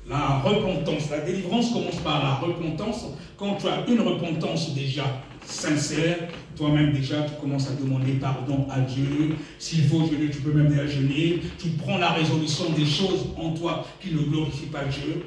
La repentance, la délivrance commence par la repentance. Quand tu as une repentance déjà sincère, toi-même déjà tu commences à demander pardon à Dieu. S'il faut jeûner, tu peux même déjà jeûner. Tu prends la résolution des choses en toi qui ne glorifient pas Dieu.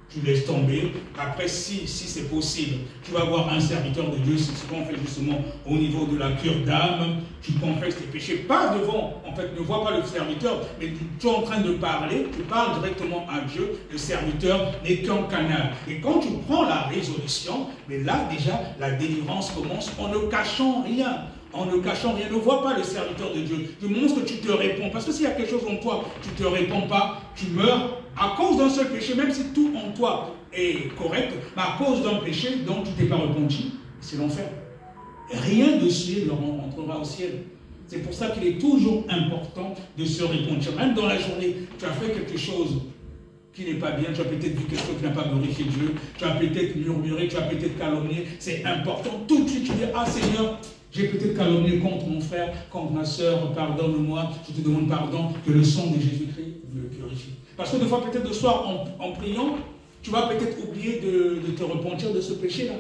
tu laisses tomber. Après, si c'est possible, tu vas voir un serviteur de Dieu, c'est ce qu'on fait justement au niveau de la cure d'âme, tu confesses tes péchés, pas devant, en fait, ne vois pas le serviteur, mais tu es en train de parler, tu parles directement à Dieu, le serviteur n'est qu'un canal. Et quand tu prends la résolution, mais là déjà, la délivrance commence en ne cachant rien. En ne cachant rien, ne vois pas le serviteur de Dieu. Du moment que tu te réponds, parce que s'il y a quelque chose en toi, tu ne te réponds pas, tu meurs à cause d'un seul péché, même si tout en toi est correct, mais à cause d'un péché dont tu ne t'es pas repenti, c'est l'enfer. Rien de souillé ne rentrera au ciel. C'est pour ça qu'il est toujours important de se repentir. Même dans la journée, tu as fait quelque chose qui n'est pas bien, tu as peut-être vu quelque chose qui n'a pas glorifié Dieu, tu as peut-être murmuré, tu as peut-être calomnié, c'est important. Tout de suite, tu dis, ah Seigneur, j'ai peut-être calomnié contre mon frère, contre ma soeur, pardonne-moi, je te demande pardon, que le sang de Jésus-Christ me purifie. Parce que des fois, peut-être le soir, en priant, tu vas peut-être oublier de te repentir de ce péché-là.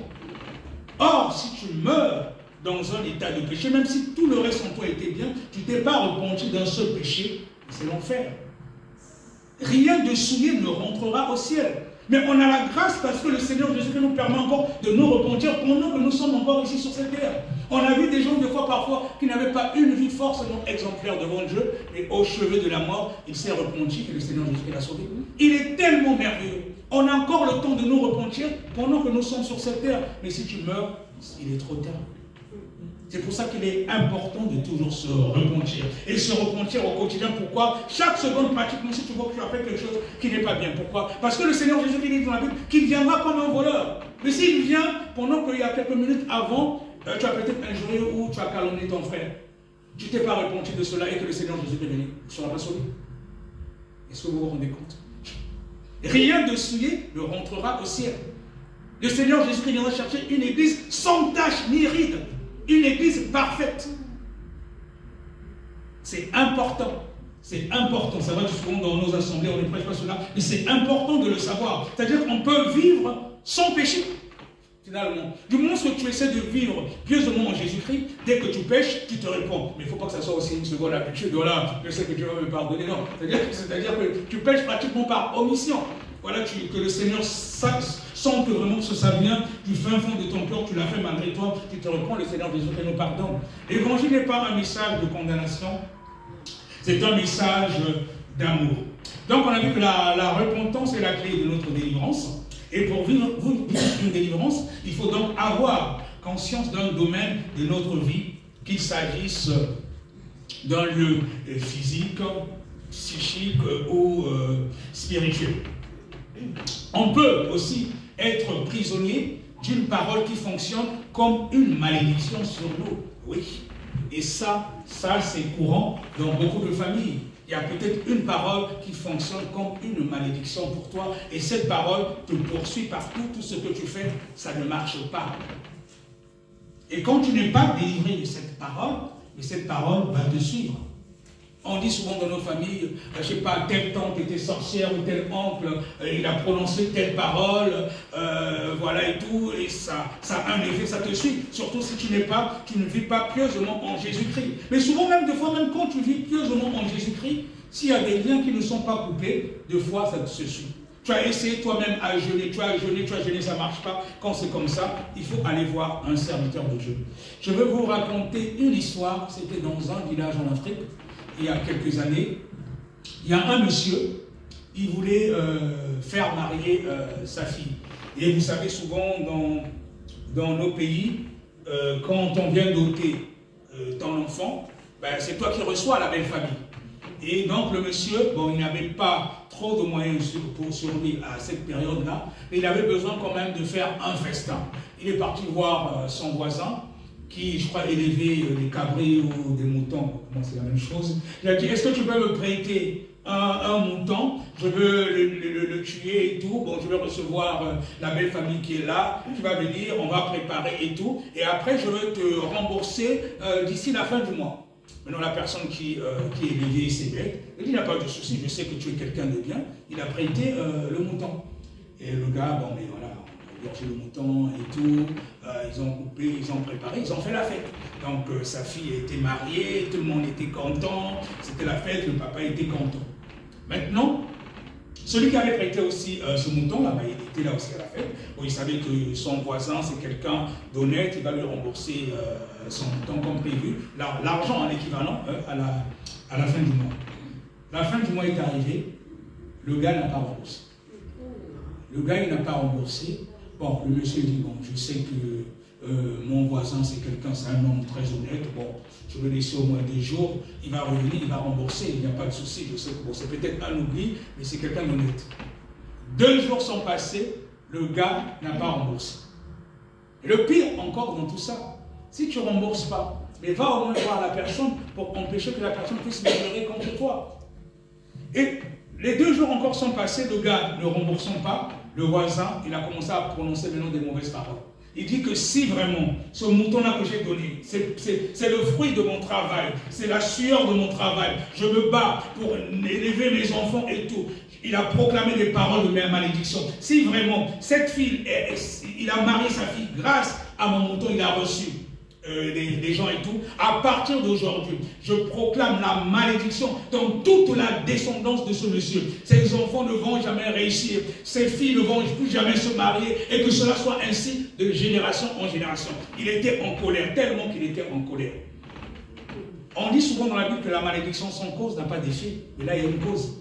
Or, si tu meurs dans un état de péché, même si tout le reste en toi était bien, tu ne t'es pas repenti d'un seul péché, c'est l'enfer. Rien de souillé ne rentrera au ciel. Mais on a la grâce parce que le Seigneur Jésus-Christ nous permet encore de nous repentir pendant que nous sommes encore ici sur cette terre. On a vu des gens, des fois, parfois, qui n'avaient pas une vie forcément exemplaire devant Dieu, mais au chevet de la mort, il s'est repenti et le Seigneur Jésus-Christ l'a sauvé. Il est tellement merveilleux. On a encore le temps de nous repentir pendant que nous sommes sur cette terre. Mais si tu meurs, il est trop tard. C'est pour ça qu'il est important de toujours se repentir. Et se repentir au quotidien. Pourquoi? Chaque seconde, pratiquement, si tu vois que tu as fait quelque chose qui n'est pas bien. Pourquoi? Parce que le Seigneur Jésus dit dans la Bible qu'il viendra comme un voleur. Mais s'il vient, pendant qu'il y a quelques minutes avant, tu as peut-être injurié ou tu as calomnié ton frère. Tu ne t'es pas repenti de cela et que le Seigneur Jésus est venu. Tu ne seras pas sauvé. Est-ce que vous vous rendez compte? Rien de souillé ne rentrera au ciel. Le Seigneur Jésus viendra chercher une église sans tache ni ride. Une église parfaite. C'est important. C'est important. Ça va souvent dans nos assemblées, on ne prêche pas cela, mais c'est important de le savoir. C'est-à-dire qu'on peut vivre sans péché, finalement. Du moment que tu essaies de vivre pieusement en Jésus-Christ, dès que tu pêches, tu te réponds. Mais il ne faut pas que ça soit aussi une seconde habitude. Voilà, je sais que Dieu va me pardonner. Non. C'est-à-dire que tu pêches pratiquement par omission. Voilà, que le Seigneur sente vraiment que ça vient du fin fond de ton cœur, tu l'as fait malgré toi, tu te reprends, le Seigneur Jésus nous pardonne. L'évangile n'est pas un message de condamnation, c'est un message d'amour. Donc on a vu que la repentance est la clé de notre délivrance. Et pour vivre une délivrance, il faut donc avoir conscience d'un domaine de notre vie, qu'il s'agisse d'un lieu physique, psychique ou spirituel. On peut aussi être prisonnier d'une parole qui fonctionne comme une malédiction sur nous. Oui. Et ça c'est courant dans beaucoup de familles. Il y a peut-être une parole qui fonctionne comme une malédiction pour toi. Et cette parole te poursuit partout. Tout ce que tu fais, ça ne marche pas. Et quand tu n'es pas délivré de cette parole, mais cette parole va te suivre. On dit souvent dans nos familles, je ne sais pas, telle tante était sorcière ou tel oncle, il a prononcé telle parole, voilà et tout, et ça a un effet, ça te suit. Surtout si tu ne vis pas pieusement en Jésus-Christ. Mais souvent, même des fois, même quand tu vis pieusement en Jésus-Christ, s'il y a des liens qui ne sont pas coupés, des fois ça te suit. Tu as essayé toi-même à jeûner, tu as jeûné, ça ne marche pas. Quand c'est comme ça, il faut aller voir un serviteur de Dieu. Je vais vous raconter une histoire, c'était dans un village en Afrique. Il y a quelques années, il y a un monsieur, il voulait faire marier sa fille. Et vous savez, souvent dans nos pays, quand on vient d'ôter ton enfant, ben, c'est toi qui reçois la belle famille. Et donc le monsieur, bon, il n'avait pas trop de moyens pour survivre à cette période-là, mais il avait besoin quand même de faire un festin. Il est parti voir son voisin, qui, je crois, élevait des cabris ou des moutons. Bon, c'est la même chose. Il a dit, est-ce que tu peux me prêter un mouton? Je veux le tuer et tout. Bon, je vais recevoir la belle famille qui est là. Tu vas venir, on va préparer et tout. Et après, je vais te rembourser d'ici la fin du mois. Maintenant, la personne qui est élevée ses bêtes, il dit, il n'y a pas de souci, je sais que tu es quelqu'un de bien. Il a prêté le mouton. Et le gars, bon, mais voilà, le mouton et tout, ils ont coupé, ils ont préparé, ils ont fait la fête. Donc sa fille était mariée, tout le monde était content, c'était la fête, le papa était content. Maintenant, Celui qui avait prêté aussi ce mouton, là, il était là aussi à la fête. Bon, il savait que son voisin, c'est quelqu'un d'honnête, il va lui rembourser son mouton comme prévu. L'argent en équivalent à la fin du mois. La fin du mois est arrivée, le gars n'a pas remboursé. Le gars, il n'a pas remboursé. Bon, le monsieur dit, bon, je sais que mon voisin, c'est quelqu'un, c'est un homme très honnête. Bon, je vais laisser au moins 2 jours. Il va revenir, il va rembourser. Il n'y a pas de souci. Je sais que bon, c'est peut-être un oubli, mais c'est quelqu'un d'honnête. 2 jours sont passés, le gars n'a pas remboursé. Et le pire encore dans tout ça, si tu ne rembourses pas, mais va au moins voir la personne pour empêcher que la personne puisse murmurer contre toi. Et les 2 jours encore sont passés, le gars ne remboursant pas, le voisin, il a commencé à prononcer maintenant des mauvaises paroles. Il dit que si vraiment ce mouton-là que j'ai donné, c'est le fruit de mon travail, c'est la sueur de mon travail, je me bats pour élever mes enfants et tout. Il a proclamé des paroles de malédiction. Si vraiment cette fille, il a marié sa fille grâce à mon mouton, il a reçu les gens et tout, à partir d'aujourd'hui, je proclame la malédiction dans toute la descendance de ce monsieur. Ses enfants ne vont jamais réussir, ses filles ne vont plus jamais se marier, et que cela soit ainsi de génération en génération. Il était en colère, tellement qu'il était en colère. On dit souvent dans la Bible que la malédiction sans cause n'a pas d'effet, mais là il y a une cause.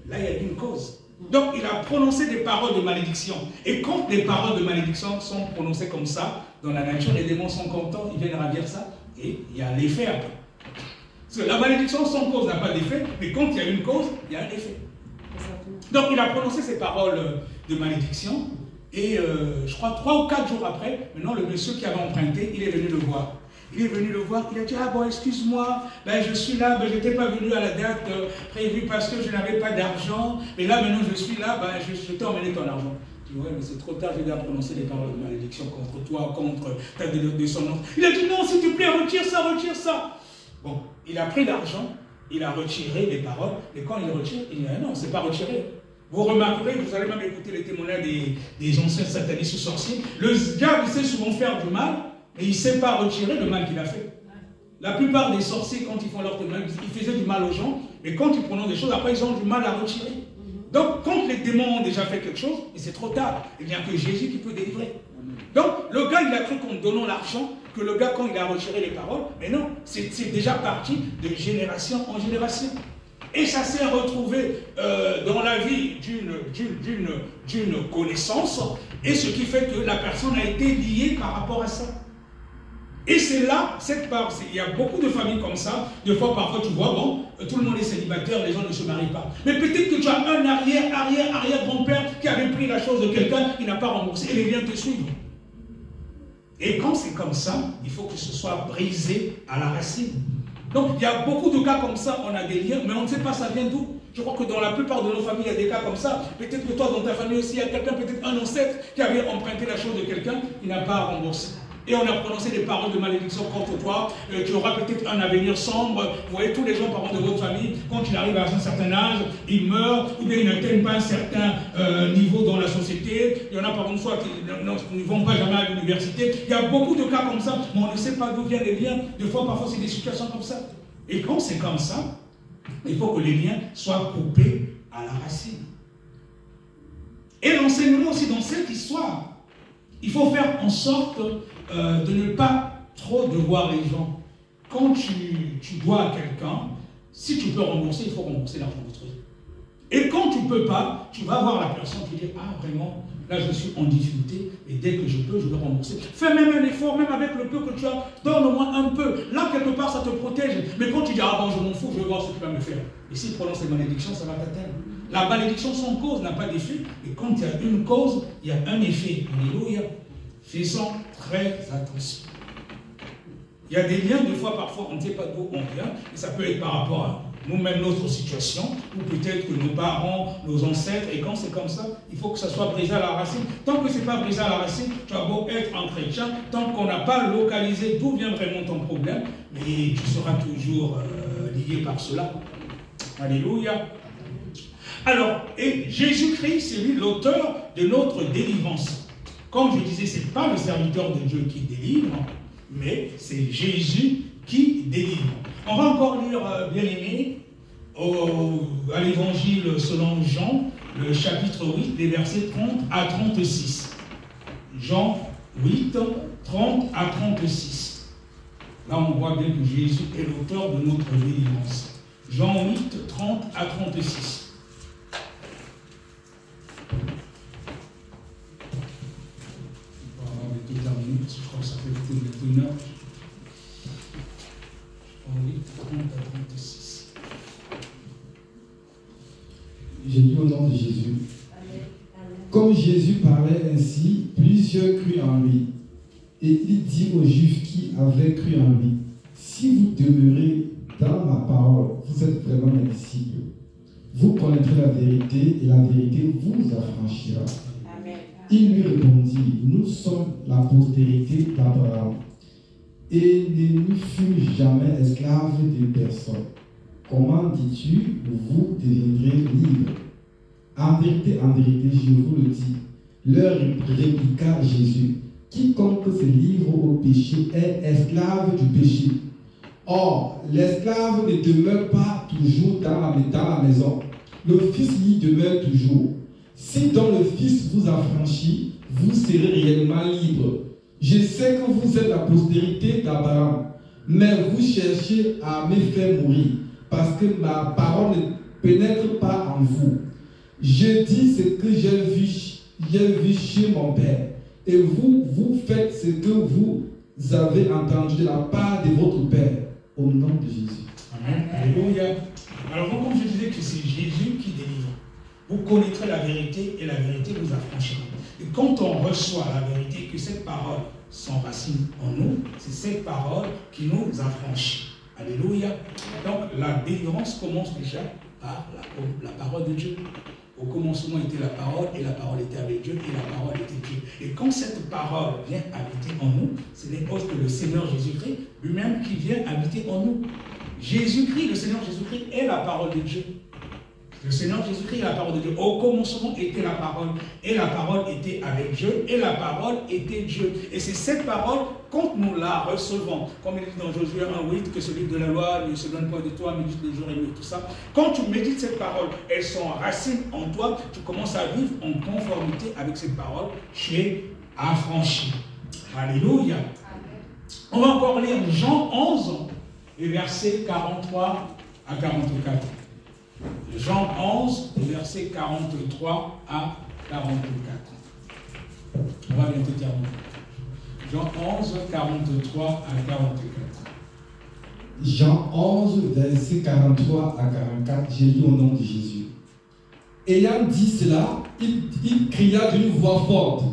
Là il y a une cause. Donc il a prononcé des paroles de malédiction. Et quand des paroles de malédiction sont prononcées comme ça, dans la nature, les démons sont contents, ils viennent ravir ça, et il y a l'effet après. Parce que la malédiction sans cause n'a pas d'effet, mais quand il y a une cause, il y a un effet. Donc il a prononcé ces paroles de malédiction, et je crois 3 ou 4 jours après, maintenant le monsieur qui avait emprunté, il est venu le voir. Il est venu le voir, il a dit, ah bon, excuse-moi, ben, je suis là, ben, je n'étais pas venu à la date prévue parce que je n'avais pas d'argent, mais là maintenant je suis là, ben, je t'ai emmené ton argent. Je dis, ouais, mais c'est trop tard, j'ai déjà prononcé des paroles de malédiction contre toi, contre ta descendance. Il a dit, non, s'il te plaît, retire ça, retire ça. Bon, il a pris l'argent, il a retiré les paroles, et quand il retire, il dit, ah non, c'est pas retiré. Vous remarquerez, vous allez même écouter les témoignages des anciens satanistes ou sorciers, le diable sait souvent faire du mal, mais il ne sait pas retirer le mal qu'il a fait. La plupart des sorciers, quand ils font leur témoignage, ils faisaient du mal aux gens, mais quand ils prononcent des choses, après ils ont du mal à retirer. Donc, quand les démons ont déjà fait quelque chose, et c'est trop tard, il n'y a que Jésus qui peut délivrer. Donc, le gars, il a cru qu'en donnant l'argent, que le gars, quand il a retiré les paroles, mais non, c'est déjà parti de génération en génération. Et ça s'est retrouvé dans la vie d'une connaissance, et ce qui fait que la personne a été liée par rapport à ça. Et c'est là, cette part, il y a beaucoup de familles comme ça, des fois, parfois, tu vois, bon, tout le monde est célibataire, les gens ne se marient pas. Mais peut-être que tu as un arrière-grand-père qui avait pris la chose de quelqu'un qui n'a pas remboursé, et les liens te suivent. Et quand c'est comme ça, il faut que ce soit brisé à la racine. Donc, il y a beaucoup de cas comme ça, on a des liens, mais on ne sait pas ça vient d'où. Je crois que dans la plupart de nos familles, il y a des cas comme ça. Peut-être que toi, dans ta famille aussi, il y a quelqu'un, peut-être un ancêtre, qui avait emprunté la chose de quelqu'un, qui n'a pas remboursé. Et on a prononcé des paroles de malédiction contre toi. Tu auras peut-être un avenir sombre. Vous voyez, tous les gens, par exemple, de votre famille, quand il arrive à un certain âge, ils meurent, ou bien ils n'atteignent pas un certain niveau dans la société. Il y en a, par exemple, soit qui ne vont pas jamais à l'université. Il y a beaucoup de cas comme ça, mais on ne sait pas d'où viennent les liens. Des fois, parfois, c'est des situations comme ça. Et quand c'est comme ça, il faut que les liens soient coupés à la racine. Et l'enseignement aussi dans cette histoire, il faut faire en sorte de ne pas trop devoir les gens. Quand tu dois à quelqu'un, si tu peux rembourser, il faut rembourser l'argent d'autrui. Et quand tu ne peux pas, tu vas voir la personne qui dit, ah vraiment, là je suis en difficulté, et dès que je peux, je vais rembourser. Fais même un effort, même avec le peu que tu as, donne au moins un peu. Là, quelque part, ça te protège. Mais quand tu dis, ah bon, je m'en fous, je vais voir ce que tu vas me faire. Et s'il prononce les malédictions, ça va t'atteindre. La malédiction sans cause n'a pas d'effet. Et quand il y a une cause, il y a un effet. Alléluia. Faisons très attention. Il y a des liens, des fois, parfois, on ne sait pas d'où on vient, et ça peut être par rapport à nous-mêmes, notre situation, ou peut-être que nos parents, nos ancêtres, et quand c'est comme ça, il faut que ça soit brisé à la racine. Tant que ce n'est pas brisé à la racine, tu as beau être un chrétien, tant qu'on n'a pas localisé d'où vient vraiment ton problème, mais tu seras toujours lié par cela. Alléluia. Alors, et Jésus-Christ, c'est lui l'auteur de notre délivrance. Comme je disais, ce n'est pas le serviteur de Dieu qui délivre, mais c'est Jésus qui délivre. On va encore lire, bien aimé, à l'évangile selon Jean, le chapitre 8, les versets 30 à 36. Jean 8, 30 à 36. Là, on voit bien que Jésus est l'auteur de notre délivrance. Jean 8, 30 à 36. Je crois que ça fait peut-être une heure. Jean 8, 30 à 36. J'ai lu au nom de Jésus. Comme Jésus parlait ainsi, plusieurs crurent en lui. Et il dit aux Juifs qui avaient cru en lui, si vous demeurez dans ma parole, vous êtes vraiment mes disciples. Vous connaîtrez la vérité et la vérité vous affranchira. Amen. Il lui répondit, nous sommes la postérité d'Abraham et ne nous fûmes jamais esclaves de personne. Comment dis-tu, vous deviendrez libres? En vérité, je vous le dis, leur répliqua Jésus, quiconque se livre au péché est esclave du péché. Or, l'esclave ne demeure pas toujours dans la maison. Le Fils y demeure toujours. Si donc le Fils vous affranchit, vous serez réellement libre. Je sais que vous êtes la postérité d'Abraham, mais vous cherchez à me faire mourir, parce que ma parole ne pénètre pas en vous. Je dis ce que j'ai vu chez mon Père, et vous faites ce que vous avez entendu de la part de votre Père, au nom de Jésus. Amen. Alléluia. Alors, comme je disais que c'est Jésus qui délivre, vous connaîtrez la vérité et la vérité vous affranchira. Et quand on reçoit la vérité, que cette parole s'enracine en nous, c'est cette parole qui nous affranchit. Alléluia. Donc, la délivrance commence déjà par la parole de Dieu. Au commencement était la parole, et la parole était avec Dieu, et la parole était Dieu. Et quand cette parole vient habiter en nous, ce n'est autre que le Seigneur Jésus-Christ lui-même qui vient habiter en nous. Jésus-Christ, le Seigneur Jésus-Christ est la parole de Dieu. Le Seigneur Jésus-Christ est la parole de Dieu. Au commencement était la parole, et la parole était avec Dieu, et la parole était Dieu. Et c'est cette parole, quand nous la recevons, comme il dit dans Josué 1:8, que celui de la loi ne se donne point de toi, médite les jours et nuits, tout ça. Quand tu médites cette parole, elle s'enracine en toi, tu commences à vivre en conformité avec cette parole, tu es affranchi. Alléluia. On va encore lire Jean 11, et versets 43 à 44. Jean 11, versets 43 à 44. On va bientôt terminer. Jean 11, 43 à 44. Jean 11, versets 43 à 44, j'ai lu au nom de Jésus. Ayant dit cela, il cria d'une voix forte,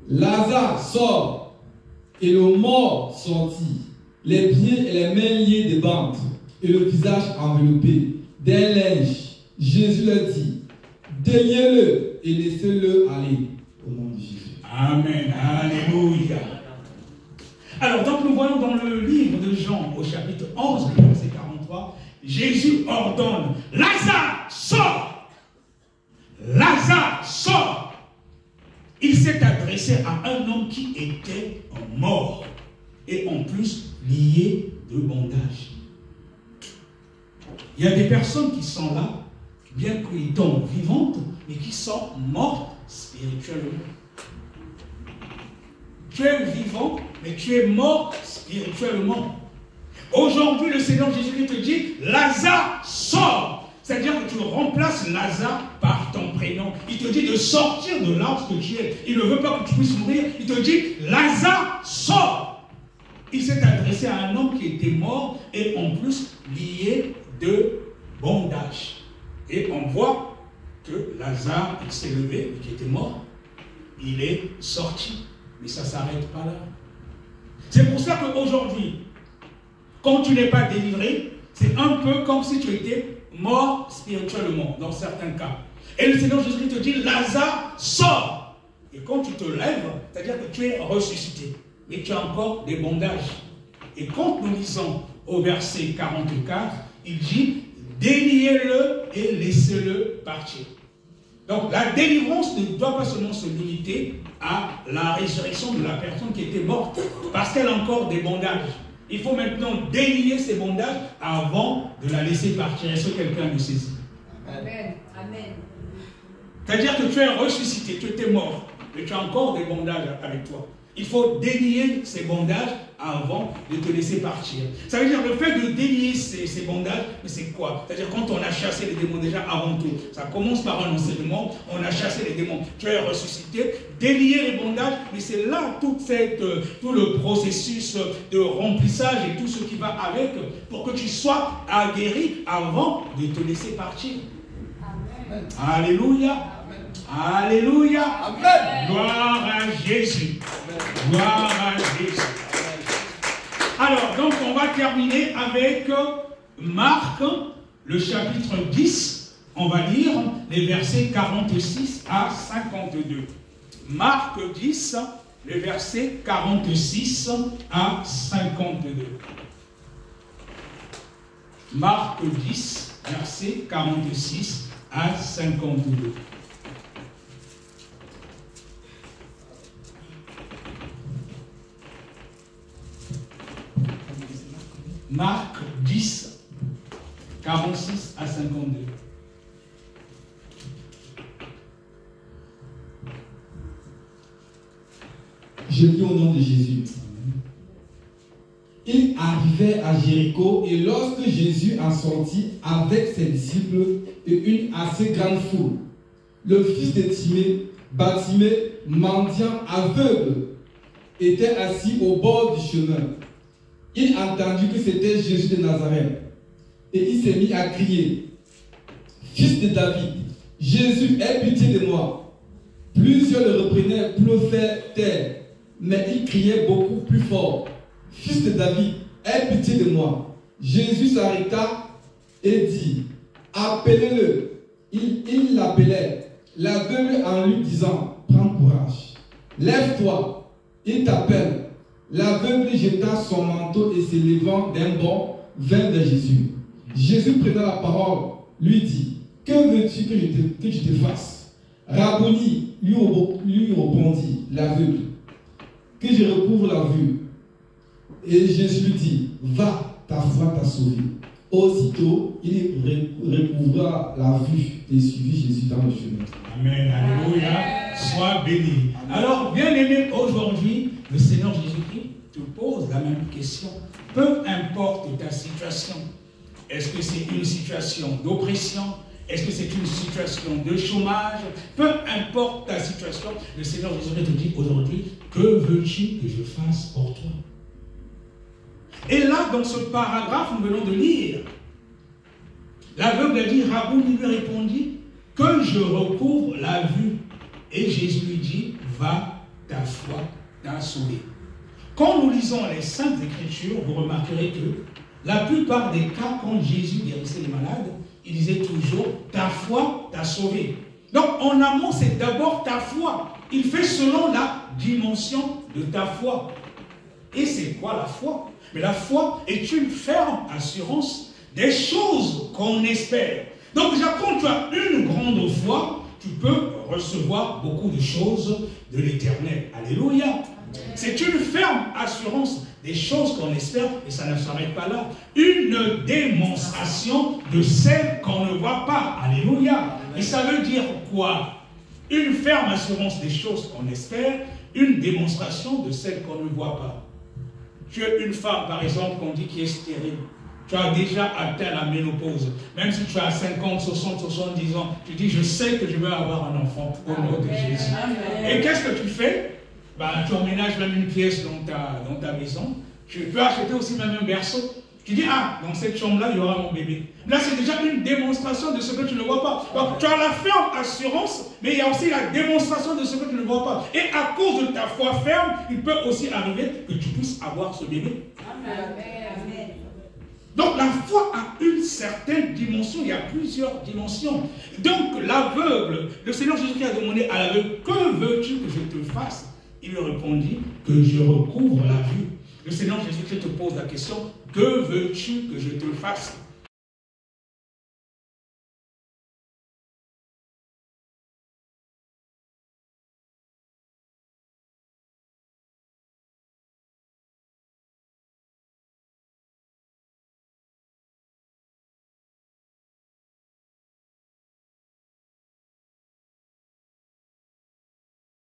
Lazare, sort! Et le mort sortit, les pieds et les mains liés de bandes, et le visage enveloppé d'un linge. Jésus leur dit, déliez-le et laissez-le aller. Au nom de Jésus. Amen. Alléluia. Alors, donc nous voyons dans le livre de Jean, au chapitre 11, verset 43, Jésus ordonne, Lazare, sors! Lazare, sors! Il s'est adressé à un homme qui était mort, et en plus lié de bondage. Il y a des personnes qui sont là, bien qu'ils tombent vivantes, mais qui sont mortes spirituellement. Tu es vivant, mais tu es mort spirituellement. Aujourd'hui, le Seigneur Jésus te dit, Lazare, sors. C'est-à-dire que tu remplaces Lazare par ton prénom. Il te dit de sortir de là où tu es. Il ne veut pas que tu puisses mourir. Il te dit, Lazare, sors. Il s'est adressé à un homme qui était mort et en plus lié de bondage. Et on voit que Lazare, il s'est levé, qui était mort, il est sorti. Mais ça ne s'arrête pas là. C'est pour ça qu'aujourd'hui, quand tu n'es pas délivré, c'est un peu comme si tu étais mort spirituellement, dans certains cas. Et le Seigneur Jésus te dit, Lazare, sors. Et quand tu te lèves, c'est-à-dire que tu es ressuscité, mais tu as encore des bondages. Et quand nous lisons au verset 44, il dit, déliez-le et laissez-le partir. Donc la délivrance ne doit pas seulement se limiter à la résurrection de la personne qui était morte, parce qu'elle a encore des bondages. Il faut maintenant délier ces bandages avant de la laisser partir. Est-ce que quelqu'un le saisit? Amen. Amen. C'est-à-dire que tu es ressuscité, tu étais mort, mais tu as encore des bandages avec toi. Il faut délier ces bandages avant de te laisser partir. Ça veut dire le fait de délier ces bandages, mais c'est quoi? C'est-à-dire quand on a chassé les démons déjà avant tout. Ça commence par un enseignement, on a chassé les démons. Tu es ressuscité, délier les bandages, mais c'est là tout le processus de remplissage et tout ce qui va avec pour que tu sois aguerri avant de te laisser partir. Amen. Alléluia. Alléluia. Amen. Gloire à Jésus. Gloire à Jésus. Alors, donc, on va terminer avec Marc, le chapitre 10. On va lire les versets 46 à 52. Marc 10, les versets 46 à 52. Marc 10, versets 46 à 52. Marc 10, 46 à 52. Je lis au nom de Jésus. Il arrivait à Jéricho et lorsque Jésus en sortit avec ses disciples et une assez grande foule, le fils de Bartimée, mendiant aveugle, était assis au bord du chemin. Il entendit que c'était Jésus de Nazareth et il s'est mis à crier: Fils de David, Jésus, aie pitié de moi. Plusieurs le reprenaient pour le faire taire, mais il criait beaucoup plus fort: Fils de David, aie pitié de moi. Jésus s'arrêta et dit: Appelez-le. Il l'appelait, l'aveugle en lui disant: Prends courage, lève-toi, il t'appelle. L'aveugle jeta son manteau et s'élevant d'un bond, vint vers Jésus. Jésus prenant la parole, lui dit: Que veux-tu que je te fasse? Rabboni, lui répondit l'aveugle, que je recouvre la vue. Et Jésus lui dit: Va, ta foi t'a sauvé. Aussitôt, il recouvra la vue et suivit Jésus dans le chemin. Amen, alléluia, sois béni. Alors, bien aimé, aujourd'hui, le Seigneur Jésus-Christ te pose la même question. Peu importe ta situation, est-ce que c'est une situation d'oppression? Est-ce que c'est une situation de chômage? Peu importe ta situation, le Seigneur Jésus-Christ te dit aujourd'hui: que veux-tu que je fasse pour toi? Et là, dans ce paragraphe, nous venons de lire, l'aveugle a dit: Rabouni lui répondit: que je recouvre la vue. Et Jésus lui dit: va, ta foi t'a sauvé. Quand nous lisons les Saintes Écritures, vous remarquerez que la plupart des cas, quand Jésus guérissait les malades, il disait toujours: ta foi t'a sauvé. Donc en amont, c'est d'abord ta foi. Il fait selon la dimension de ta foi. Et c'est quoi la foi? Mais la foi est une ferme assurance des choses qu'on espère. Donc déjà, quand tu as une grande foi, tu peux recevoir beaucoup de choses de l'Éternel. Alléluia. C'est une ferme assurance des choses qu'on espère, et ça ne s'arrête pas là. Une démonstration de celles qu'on ne voit pas. Alléluia. Et ça veut dire quoi? Une ferme assurance des choses qu'on espère, une démonstration de celles qu'on ne voit pas. Tu es une femme, par exemple, qu'on dit qui est stérile. Tu as déjà atteint la ménopause. Même si tu as 50, 60, 70 ans, tu dis: je sais que je veux avoir un enfant au nom de Jésus. Amen. Et qu'est-ce que tu fais? Tu emménages même une pièce dans ta maison. Tu peux acheter aussi même un berceau. Tu dis: ah, dans cette chambre-là, il y aura mon bébé. Là, c'est déjà une démonstration de ce que tu ne vois pas. Donc, tu as la ferme assurance, mais il y a aussi la démonstration de ce que tu ne vois pas. Et à cause de ta foi ferme, il peut aussi arriver que tu puisses avoir ce bébé. Amen. Donc, la foi a une certaine dimension. Il y a plusieurs dimensions. Donc, l'aveugle, le Seigneur Jésus-Christ a demandé à l'aveugle: que veux-tu que je te fasse? Il lui répondit: que je recouvre la vue. Le Seigneur Jésus-Christ te pose la question: que veux-tu que je te fasse?